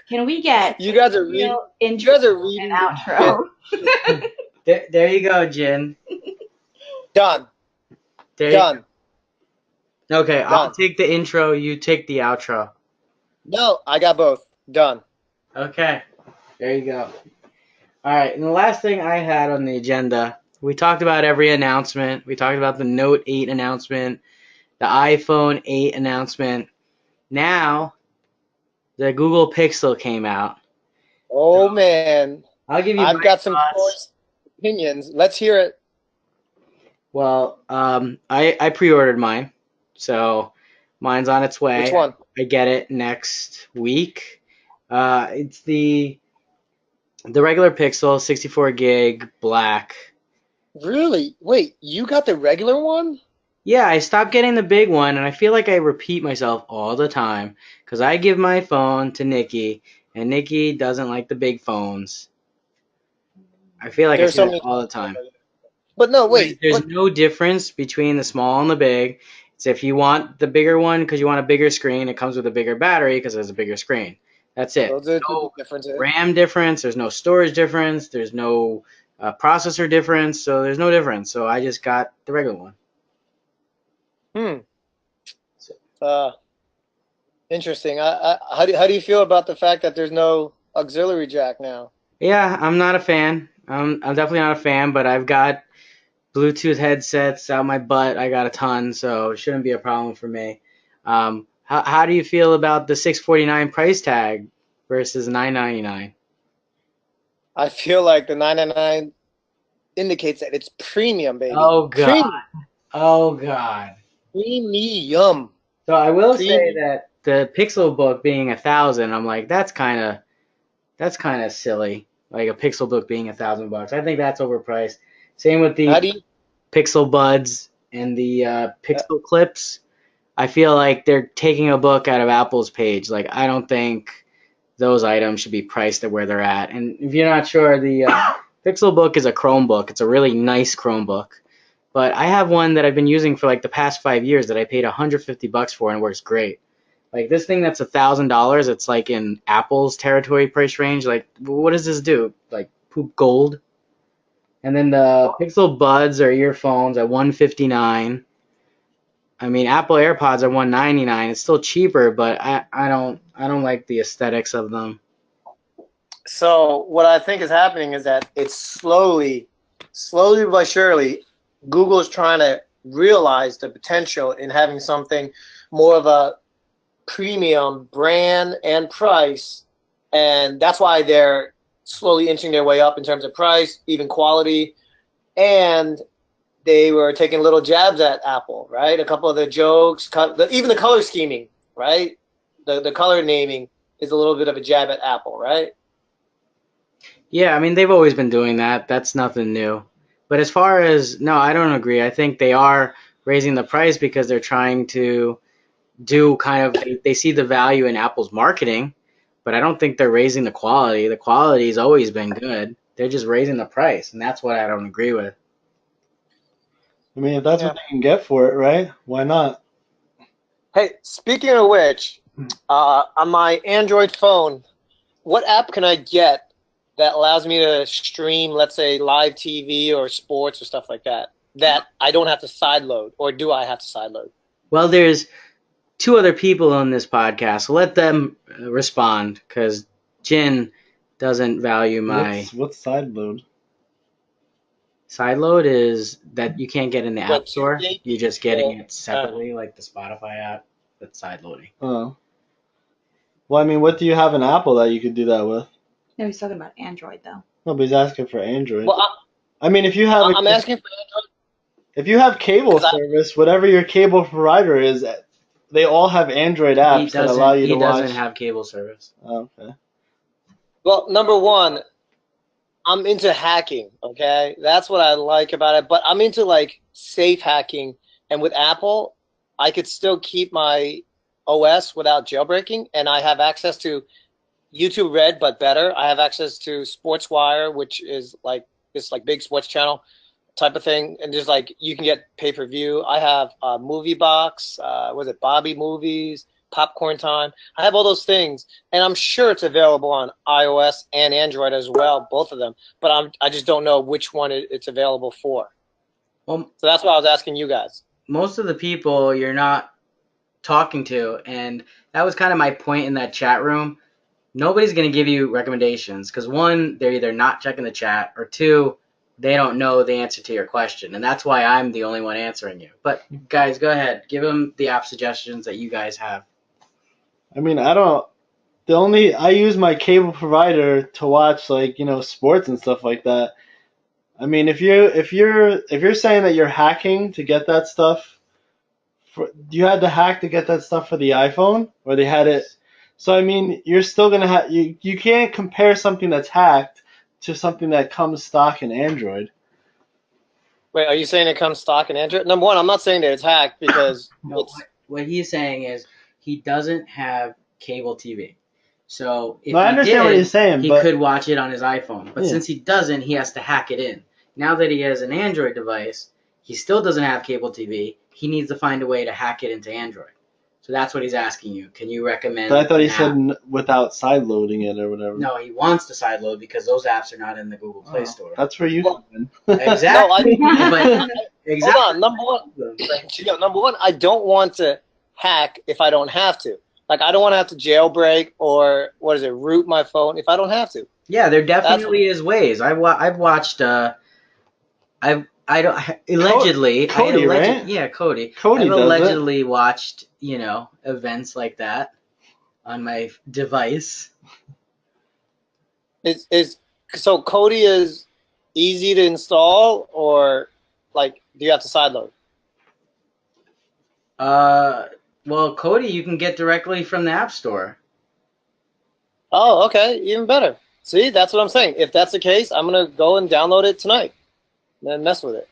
Can we get You a guys are real you intro guys are and reading the shit. outro? There you go, Jin. Done. There you Done. go. Okay, I'll Done. take the intro. You take the outro. No, I got both. Done. Okay, there you go. All right, and the last thing I had on the agenda, we talked about every announcement. We talked about the Note 8 announcement, the iPhone 8 announcement. Now, the Google Pixel came out. Oh man, I'll give you I've my got some thoughts. choice opinions. Let's hear it. Well, I pre-ordered mine, so mine's on its Which way. one? I get it next week. It's the regular Pixel, 64 gig, black. Really? Wait, you got the regular one? Yeah, I stopped getting the big one, and I feel like I repeat myself all the time because I give my phone to Nikki, and Nikki doesn't like the big phones. I feel like I There's say so that many. all the time. But no, wait. There's But no difference between the small and the big. It's if you want the bigger one because you want a bigger screen, it comes with a bigger battery because it has a bigger screen. That's it. Those are the two No big differences. RAM difference. There's no storage difference. There's no processor difference. So there's no difference. So I just got the regular one. Hmm. So, Uh, Interesting. How do you feel about the fact that there's no auxiliary jack now? yeah, I'm not a fan. I'm definitely not a fan, but I've got Bluetooth headsets out my butt. I got a ton, so it shouldn't be a problem for me. How do you feel about the 649 price tag versus 999? I feel like the 999 indicates that it's premium, baby. Oh god. Premium. Oh god. Premium. So I will say Premium. that the Pixel book being 1,000, I'm like that's kind of silly. Like a Pixel book being $1,000. I think that's overpriced. Same with the How do you? Pixel Buds and the Pixel Clips. I feel like they're taking a book out of Apple's page. Like I don't think those items should be priced at where they're at. And if you're not sure, the Pixel book is a Chromebook. It's a really nice Chromebook. But I have one that I've been using for like the past 5 years that I paid $150 for and works great. Like this thing that's $1,000, it's like in Apple's territory price range. Like what does this do? Like poop gold? And then the Pixel Buds or earphones at $159. I mean, Apple AirPods are $199. It's still cheaper, but I don't like the aesthetics of them. So what I think is happening is that it's slowly but surely, Google is trying to realize the potential in having something more of a premium brand and price, and that's why they're slowly inching their way up in terms of price, even quality, and they were taking little jabs at Apple, right? A couple of the jokes, even the color scheming, right? The color naming is a little bit of a jab at Apple, right? Yeah, I mean, they've always been doing that. That's nothing new. But as far as, no, I don't agree. I think they are raising the price because they're trying to do kind of, they see the value in Apple's marketing, but I don't think they're raising the quality. The quality's always been good. They're just raising the price, and that's what I don't agree with. I mean, if that's Yeah. what they can get for it, right? Why not? Hey, speaking of which, on my Android phone, what app can I get that allows me to stream, let's say, live TV or sports or stuff like that, that I don't have to sideload, or do I have to sideload? Well, there's two other people on this podcast, so let them respond, because Jin doesn't value my What's side load? sideload is that you can't get in the When App two Store. gay You're just getting people, it separately, like the Spotify app. That's sideloading. Oh. Well, I mean, what do you have in Apple that you could do that with? No, he's talking about Android though. Nobody's asking for Android. well, I mean, if you have I'm asking for Android if you have cable because service, whatever your cable provider is, they all have Android apps that allow you to He watch. doesn't have cable service. Oh, okay. well, number one, I'm into hacking, okay? That's what I like about it. But I'm into like safe hacking. And with Apple, I could still keep my OS without jailbreaking. And I have access to YouTube Red, but better. I have access to SportsWire, which is like this like big sports channel type of thing. And just like you can get pay-per-view. I have Movie Box, was it Bobby Movies, Popcorn Time. I have all those things, and I'm sure it's available on iOS and Android as well, both of them. But I just don't know which one it's available for. Well, So that's why I was asking you guys. most of the people you're not talking to, and that was kind of my point in that chat room. Nobody's going to give you recommendations because one, they're either not checking the chat, or two, they don't know the answer to your question, and that's why I'm the only one answering you. But guys, go ahead, give them the app suggestions that you guys have. I mean, I don't. I use my cable provider to watch like sports and stuff like that. I mean, if you're saying that you're hacking to get that stuff, you had to hack to get that stuff for the iPhone, or they had it. So I mean, you're still gonna have you can't compare something that's hacked to something that comes stock in Android. Wait, are you saying it comes stock in Android? Number one, I'm not saying that it's hacked because No, it's what he's saying is he doesn't have cable TV. So if No, I he understand what did, he's saying, he but could watch it on his iPhone. But Yeah. since he doesn't, he has to hack it in. Now that he has an Android device, he still doesn't have cable TV. He needs to find a way to hack it into Android. So that's what he's asking you. Can you recommend? But I thought he an said app? without side loading it or whatever. No, he wants to sideload because those apps are not in the Google Play Oh, Store. that's where you Well, come in. no, Exactly. But exactly. hold on. Number one, I don't want to hack if I don't have to. Like, I don't want to have to jailbreak or root my phone if I don't have to. Yeah, there That's definitely is ways. I've watched. I don't allegedly. Cody, right? Yeah, Cody. Cody I've does it. allegedly watched events like that on my device. So Kodi is easy to install, or like do you have to sideload? Well, Cody, you can get directly from the App Store. Oh, okay, even better. See, that's what I'm saying. If that's the case, I'm gonna go and download it tonight and then mess with it,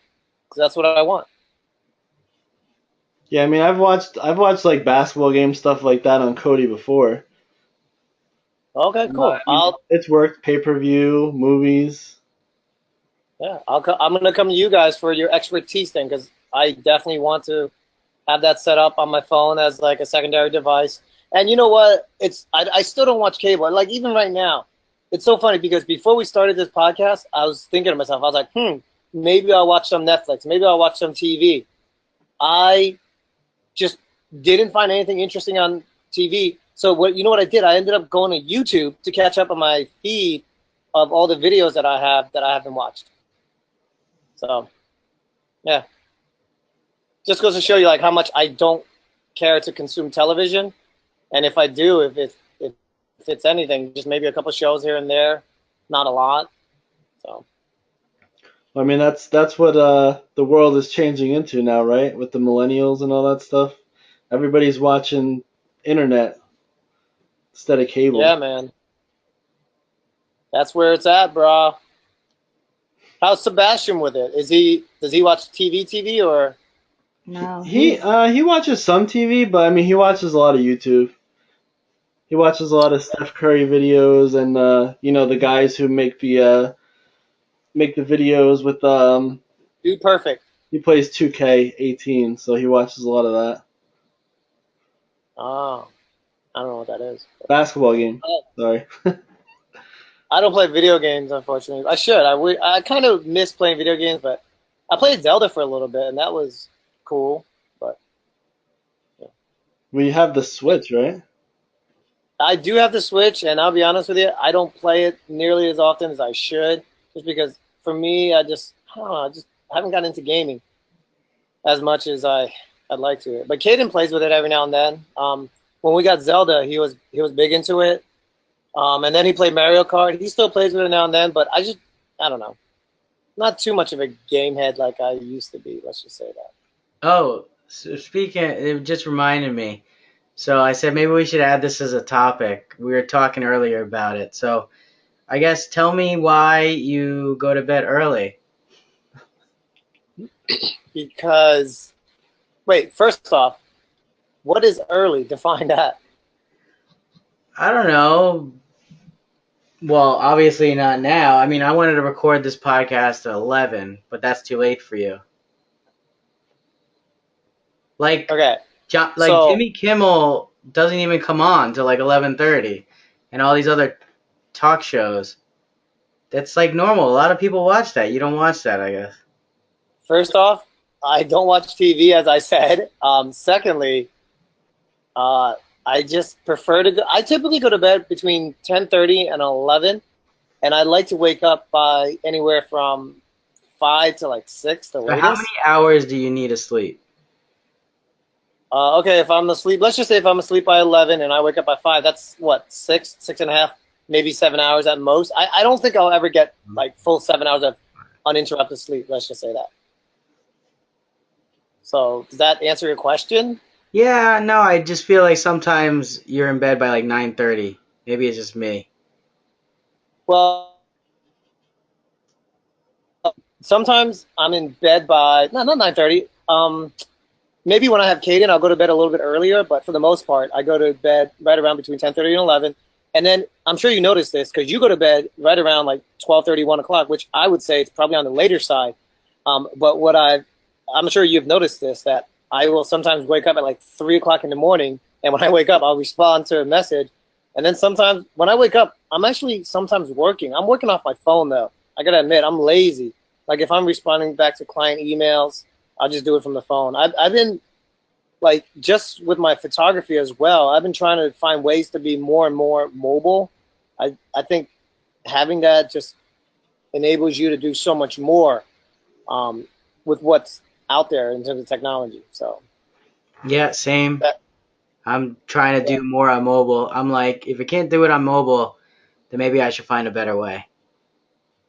because that's what I want. Yeah, I mean, I've watched like basketball game stuff like that on Cody before. Okay, cool. I mean, it's worked. Pay-per-view, movies. I'm gonna come to you guys for your expertise thing, because I definitely want to have that set up on my phone as like a secondary device. And you know what? I still don't watch cable. Like, even right now, it's so funny because before we started this podcast, I was thinking to myself, I was like, maybe I'll watch some Netflix, maybe I'll watch some TV. I just didn't find anything interesting on TV. So what I did? I ended up going to YouTube to catch up on my feed of all the videos that I haven't watched. So, yeah. Just goes to show you like how much I don't care to consume television, and if I do, if it's anything, just maybe a couple shows here and there, not a lot. So I mean, that's what the world is changing into now, right? With the millennials and all that stuff. Everybody's watching internet instead of cable. yeah, man, that's where it's at, bro. How's Sebastian with it? Does he watch TV or? No. He watches some TV, but I mean, he watches a lot of YouTube. He watches a lot of Steph Curry videos and the guys who make the videos with Dude, perfect. he plays 2K18, so he watches a lot of that. Oh, I don't know what that is. Basketball game. Oh. Sorry. I don't play video games, unfortunately. I should. I kind of miss playing video games, but I played Zelda for a little bit, and that was cool. But yeah. We have the Switch, right? I do have the Switch, and I'll be honest with you, I don't play it nearly as often as I should, just because for me, I don't know, I haven't gotten into gaming as much as I'd like to. But Caden plays with it every now and then. When we got Zelda, he was big into it. And then he played Mario Kart. He still plays with it now and then, but I don't know. Not too much of a game head like I used to be, let's just say that. Oh, so speaking, it just reminded me. So I said maybe we should add this as a topic. We were talking earlier about it. So I guess tell me why you go to bed early. Because, wait, first off, what is early? Define that. I don't know. Well, obviously not now. I mean, I wanted to record this podcast at 11, but that's too late for you. Like, Okay. so, Jimmy Kimmel doesn't even come on till like 11:30, and all these other talk shows. That's like normal. A lot of people watch that. You don't watch that, I guess. First off, I don't watch TV, as I said. Secondly, I just prefer I typically go to bed between 10:30 and 11, and I like to wake up by anywhere from 5 to like 6, the latest. How many hours do you need to sleep? Okay, if I'm asleep, let's just say if I'm asleep by 11 and I wake up by 5, that's what, 6.5, maybe 7 hours at most. I don't think I'll ever get like full 7 hours of uninterrupted sleep, let's just say that. So does that answer your question? Yeah, no, I just feel like sometimes you're in bed by like 9:30. Maybe it's just me. Well, sometimes I'm in bed by, not 9:30. Maybe when I have Caden, I'll go to bed a little bit earlier, but for the most part, I go to bed right around between 10:30 and 11. And then I'm sure you noticed this because you go to bed right around like 12:30, 1 o'clock, which I would say it's probably on the later side. But I'm sure you've noticed this, that I will sometimes wake up at like 3 o'clock in the morning, and when I wake up, I'll respond to a message. And then sometimes when I wake up, I'm actually sometimes working. I'm working off my phone though. I gotta admit, I'm lazy. Like if I'm responding back to client emails, I'll just do it from the phone. I've been like just with my photography as well. I've been trying to find ways to be more and more mobile. I think having that just enables you to do so much more with what's out there in terms of technology. So Yeah, same. that, I'm trying to yeah. do more on mobile. I'm like, if I can't do it on mobile, then maybe I should find a better way.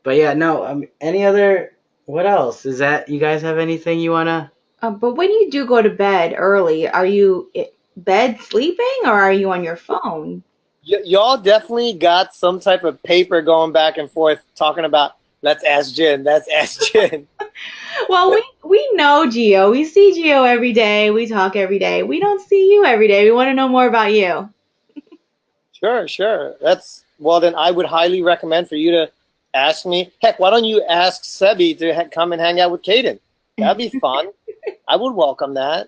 But yeah, no. Any other? What else is that? You guys have anything you wanna? But when you do go to bed early, are you bed sleeping or are you on your phone? Y'all definitely got some type of paper going back and forth talking about let's ask Jen, let's ask Jen. Well, we know Gio. We see Gio every day. We talk every day. We don't see you every day. We want to know more about you. Sure, sure. That's well. Then I would highly recommend for you to ask me. Heck, why don't you ask Sebi to come and hang out with Caden? That'd be fun. I would welcome that.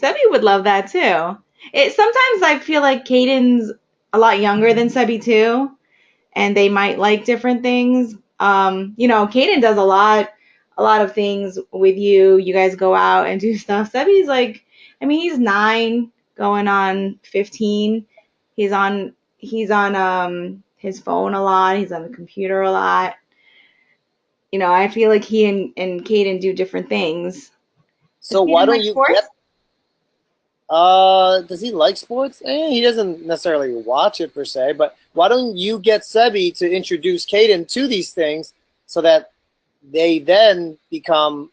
Sebi would love that too. Sometimes I feel like Caden's a lot younger than Sebi too, and they might like different things. Caden does a lot of things with you. You guys go out and do stuff. Sebi's like, I mean, he's 9, going on 15. He's on his phone a lot. He's on the computer a lot. I feel like he and Caden do different things. Does So why Caden don't like you get? sports? Does he like sports? He doesn't necessarily watch it per se, but why don't you get Sebi to introduce Caden to these things so that they then become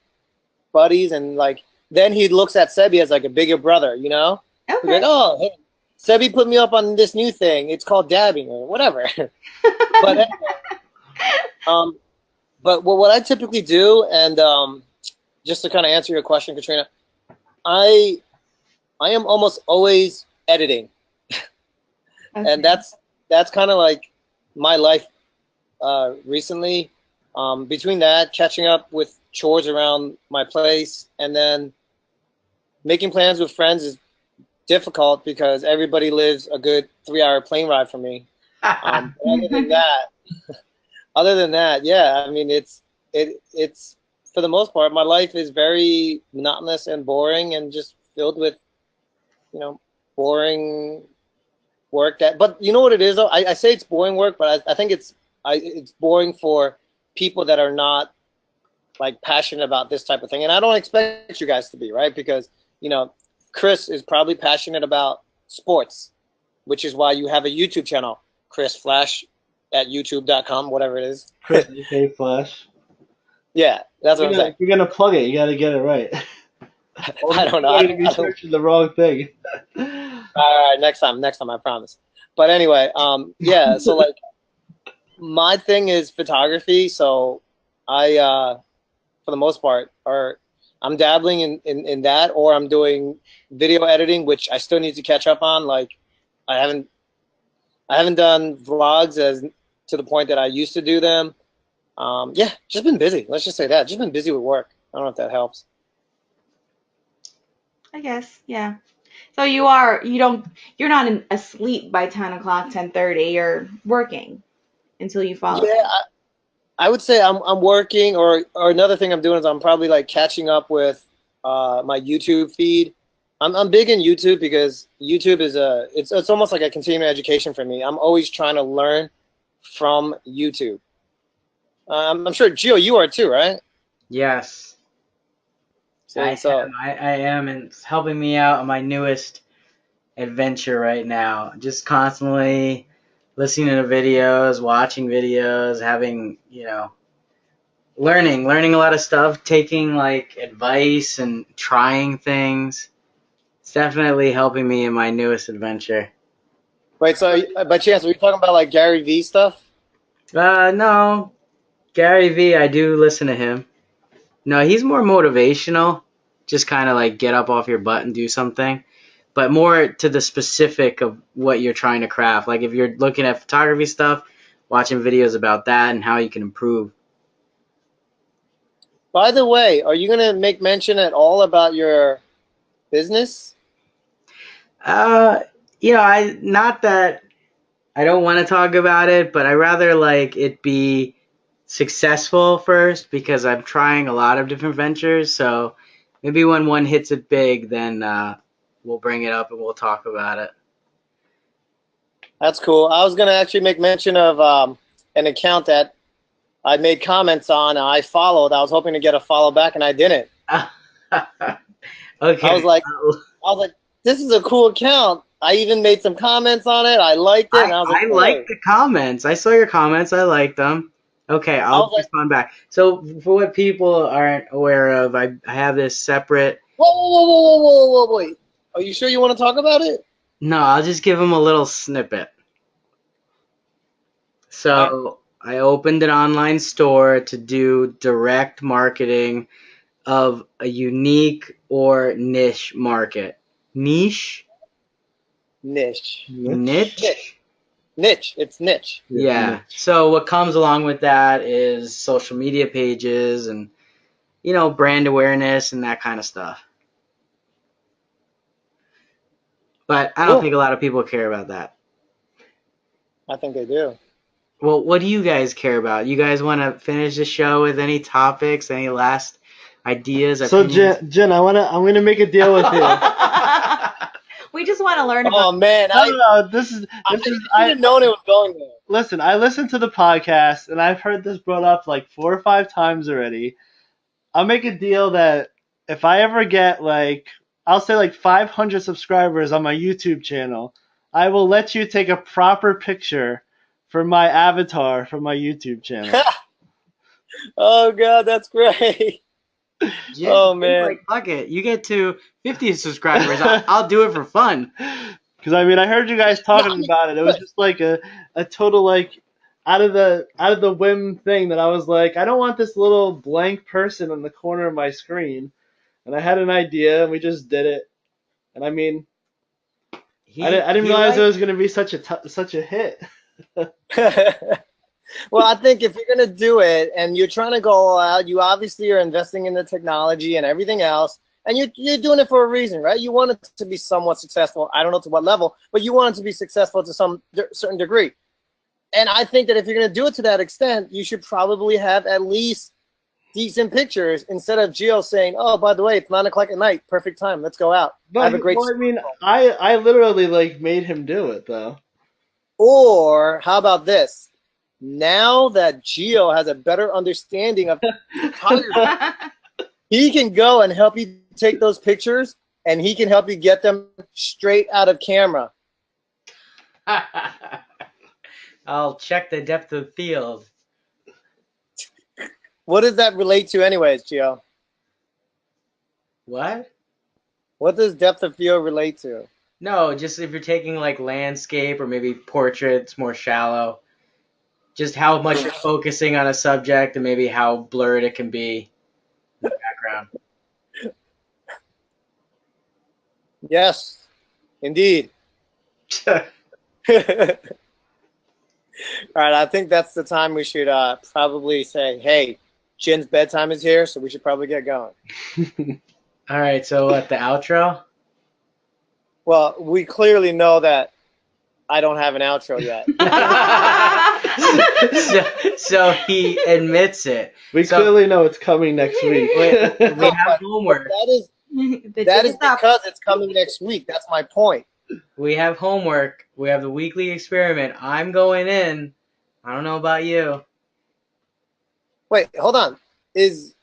buddies and like then he looks at Sebi as like a bigger brother, you know? He's like, Okay. oh, hey, Sebi put me up on this new thing. It's called dabbing or whatever. but um, but what I typically do, and just to kind of answer your question, Katrina, I I am almost always editing, and Okay. that's kind of like my life recently. Between that, catching up with chores around my place, and then making plans with friends is difficult because everybody lives a good 3 hour plane ride from me. Other than that, yeah, I mean it's for the most part, my life is very monotonous and boring and just filled with boring work. But you know what it is though? I say it's boring work, but I think it's boring for people that are not like passionate about this type of thing, and I don't expect you guys to be, right? Because you know, Chris is probably passionate about sports, which is why you have a YouTube channel, Chris Flash at youtube.com, whatever it is. Chris A.K. Flash. Yeah, that's what I'm saying. If you're gonna plug it, you gotta get it right. Or I don't know. you're gonna be searching the wrong thing. All right, next time, I promise. But anyway, yeah. So like, my thing is photography. So I, for the most part, or I'm dabbling in that, or I'm doing video editing, which I still need to catch up on. Like, I haven't I haven't done vlogs as to the point that I used to do them. Yeah, just been busy. Let's just say that. Just been busy with work. I don't know if that helps. I guess, yeah. So you're not asleep by 10 o'clock, 10:30. You're working until you fall Yeah, asleep. I would say I'm working, or another thing I'm doing is I'm probably like catching up with my YouTube feed. I'm big in YouTube because YouTube is it's almost like a continuing education for me. I'm always trying to learn from YouTube. I'm sure Gio, you are too, right? Yes, I See, so am. I am, and it's helping me out on my newest adventure right now. Just constantly listening to videos, watching videos, having, learning a lot of stuff, taking like advice and trying things. It's definitely helping me in my newest adventure. wait, so by chance, are we talking about like Gary V stuff? No, Gary V, I do listen to him. No, he's more motivational, just kind of like get up off your butt and do something, but more to the specific of what you're trying to craft. Like if you're looking at photography stuff, watching videos about that and how you can improve. By the way, are you gonna make mention at all about your business? Uh, I not that I don't want to talk about it, but I rather like it be successful first because I'm trying a lot of different ventures. So maybe when one hits it big, then we'll bring it up and we'll talk about it. That's cool. I was gonna actually make mention of an account that I made comments on. I followed. I was hoping to get a follow back, and I didn't. Okay. I was like, this is a cool account. I even made some comments on it. I liked it, and I was like, I like hey. the comments. I saw your comments. I liked them. Okay, I I'll was like, respond back. So for what people aren't aware of, I have this separate. whoa, wait. Are you sure you want to talk about it? No, I'll just give them a little snippet. So I opened an online store to do direct marketing of a unique or niche market. Niche? Niche. Niche? Niche. It's niche. Yeah. Niche. So what comes along with that is social media pages and brand awareness and that kind of stuff. But I don't Cool. think a lot of people care about that. I think they do. Well, what do you guys care about? You guys want to finish the show with any topics, any last ideas, So opinions? Jen, I'm gonna make a deal with you. We just want to learn about. Oh man, No, this is I should have known it was going there. listen. I listened to the podcast and I've heard this brought up like 4 or 5 times already. I'll make a deal that if I ever get I'll say 500 subscribers on my YouTube channel, I will let you take a proper picture for my avatar for my YouTube channel. Oh god, that's great. Oh man. Like, fuck it. You get to 50 subscribers. I'll do it for fun. Because I mean, I heard you guys talking about it. It was just like a total out of the whim thing that I was like, I don't want this little blank person in the corner of my screen. And I had an idea, and we just did it. And I mean, I didn't realize it was going to be such a hit. Well, I think if you're gonna do it and you're trying to go all out, you obviously are investing in the technology and everything else, and you're doing it for a reason, right? You want it to be somewhat successful. I don't know to what level, but you want it to be successful to some certain degree. And I think that if you're gonna do it to that extent, you should probably have at least decent pictures instead of Gio saying, "Oh, by the way, it's 9 o'clock at night, perfect time. Let's go out. No, Have a great." well, I mean, I literally made him do it though. Or how about this? Now that Gio has a better understanding of photography, he can go and help you take those pictures, and he can help you get them straight out of camera. I'll check the depth of field. What does that relate to anyways, Gio? What? What does depth of field relate to? No, just if you're taking like landscape or maybe portraits, more shallow. Just how much you're focusing on a subject and maybe how blurred it can be in the background. Yes, indeed. All right, I think that's the time we should probably say, hey, Jin's bedtime is here, so we should probably get going. All right, so what, the outro? Well, we clearly know that I don't have an outro yet. so he admits it. We clearly know it's coming next week. We have homework. That is because it's coming next week. That's my point. We have homework. We have the weekly experiment. I'm going in. I don't know about you. Wait, hold on. Is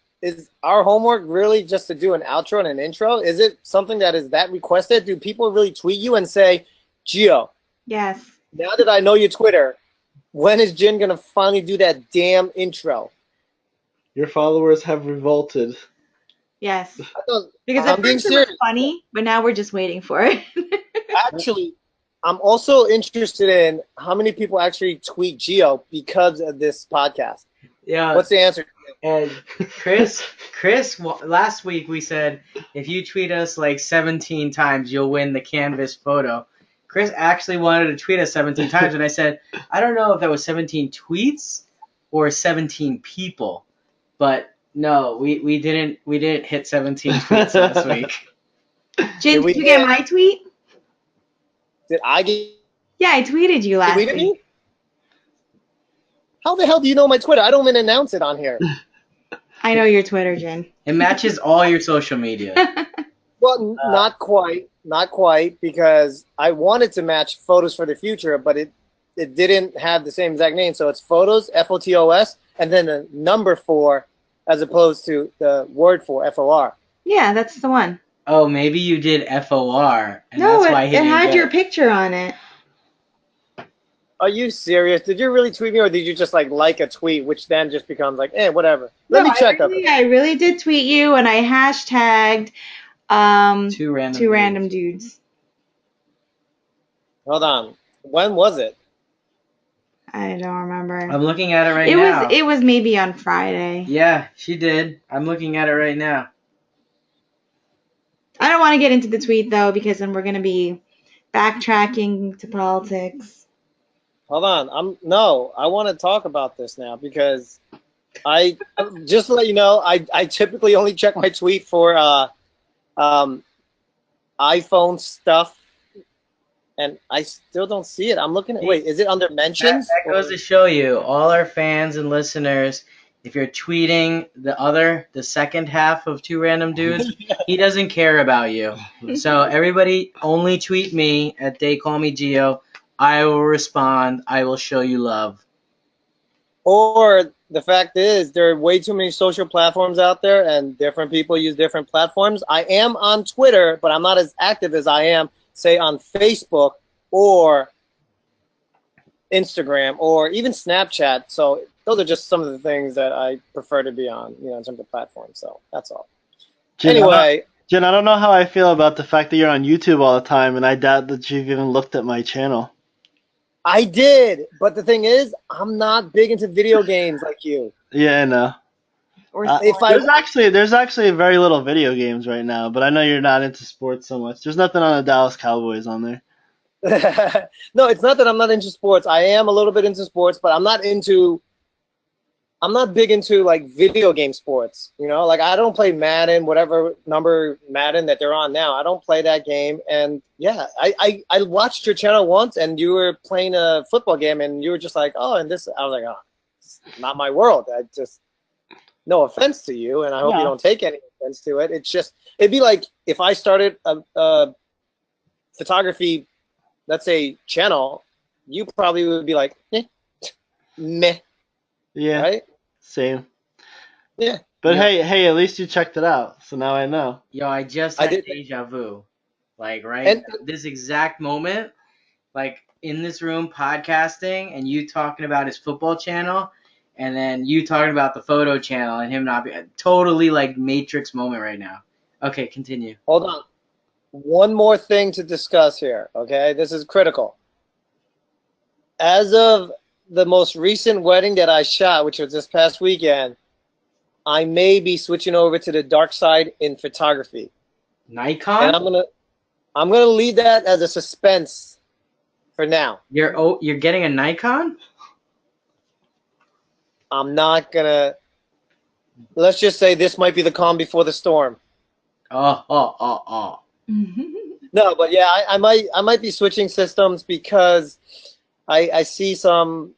our homework really just to do an outro and an intro? Is it something that is that requested? Do people really tweet you and say, Gio, Yes. now that I know your Twitter, when is Jin going to finally do that damn intro? Your followers have revolted. Yes. Because At first it was funny, but now we're just waiting for it. Actually, I'm also interested in how many people actually tweet Gio because of this podcast. Yeah. What's the answer? And Chris, last week we said if you tweet us like 17 times, you'll win the canvas photo. Chris actually wanted to tweet us 17 times, and I said, I don't know if that was 17 tweets or 17 people, but No, we didn't hit 17 tweets last week. Jen, we did you get get- my tweet? Did I get Yeah, I tweeted you last tweeted week. me? How the hell do you know my Twitter? I don't even announce it on here. I know your Twitter, Jen. It matches all your social media. Well, not quite, because I wanted to match Photos for the Future, but it didn't have the same exact name. So it's Photos, FOTOS, and then the number 4, as opposed to the word for, FOR. Yeah, that's the one. Oh, maybe you did FOR, and No, that's why it he didn't had get your it. picture on it. Are you serious? Did you really tweet me, or did you just like a tweet, which then just becomes like, whatever? Let No, me check up. I really did tweet you, and I hashtagged Two two random random dudes. Hold on. When was it? I don't remember. I'm looking at it right now. It was maybe on Friday. Yeah, she did. I'm looking at it right now. I don't want to get into the tweet though, because then we're gonna be backtracking to politics. Hold on. I want to talk about this now, because I just to let you know, I typically only check my tweet for iPhone stuff, and I still don't see it. I'm looking at. Wait, is it under mentions? That goes to show you, all our fans and listeners, if you're tweeting the second half of Two Random Dudes, he doesn't care about you. So everybody only tweet me at They Call Me Geo. I will respond. I will show you love. Or the fact is, there are way too many social platforms out there, and different people use different platforms. I am on Twitter, but I'm not as active as I am, say, on Facebook or Instagram or even Snapchat. So those are just some of the things that I prefer to be on, in terms of platforms. So that's all. Jen, Anyway, Jen, I don't know how I feel about the fact that you're on YouTube all the time, and I doubt that you've even looked at my channel. I did, but the thing is, I'm not big into video games like you. Yeah, I know. Or There's actually very little video games right now, but I know you're not into sports so much. There's nothing on the Dallas Cowboys on there. No, it's not that I'm not into sports. I am a little bit into sports, but I'm not big into like video game sports. Like I don't play Madden, whatever number Madden that they're on now. I don't play that game. And yeah, I watched your channel once, and you were playing a football game, and you were just like, oh, and this. I was like, oh, it's not my world. No offense to you, and I hope you don't take any offense to it. It'd be like if I started a photography, let's say, channel, you probably would be like, meh. Yeah. Right? Same. Yeah. But hey, at least you checked it out, so now I know. Yo, I just had deja vu. Like, right? And this exact moment, like, in this room podcasting, and you talking about his football channel, and then you talking about the photo channel, and him not be totally, like, Matrix moment right now. Okay, continue. hold on. One more thing to discuss here, okay? This is critical. As of the most recent wedding that I shot, which was this past weekend, I may be switching over to the dark side in photography. Nikon? And I'm gonna leave that as a suspense for now. You're getting a Nikon? I'm not gonna. Let's just say this might be the calm before the storm. Oh. No, but yeah, I might be switching systems because I see some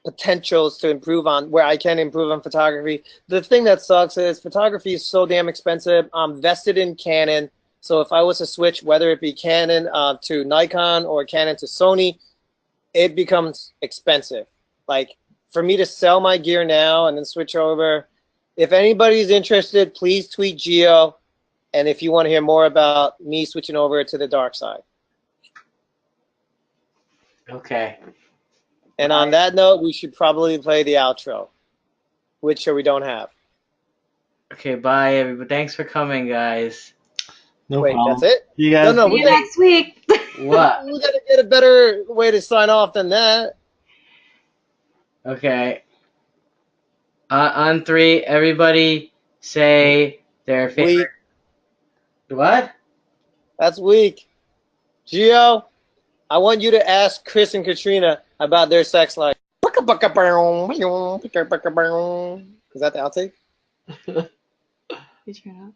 potentials to improve on where I can improve on photography. The thing that sucks is photography is so damn expensive. I'm vested in Canon, so if I was to switch, whether it be Canon to Nikon or Canon to Sony, it becomes expensive. Like for me to sell my gear now and then switch over. If anybody's interested, please tweet Geo. And if you want to hear more about me switching over to the dark side. Okay. And on that note, we should probably play the outro, which we don't have. Okay, bye, everybody. Thanks for coming, guys. No Wait, problem. that's it? You guys. No, See you next week. What? We gotta get a better way to sign off than that. Okay. On 3, everybody say their favorite. Weak. What? That's weak. Gio, I want you to ask Chris and Katrina about their sex life. Is that the outtake? You turn up.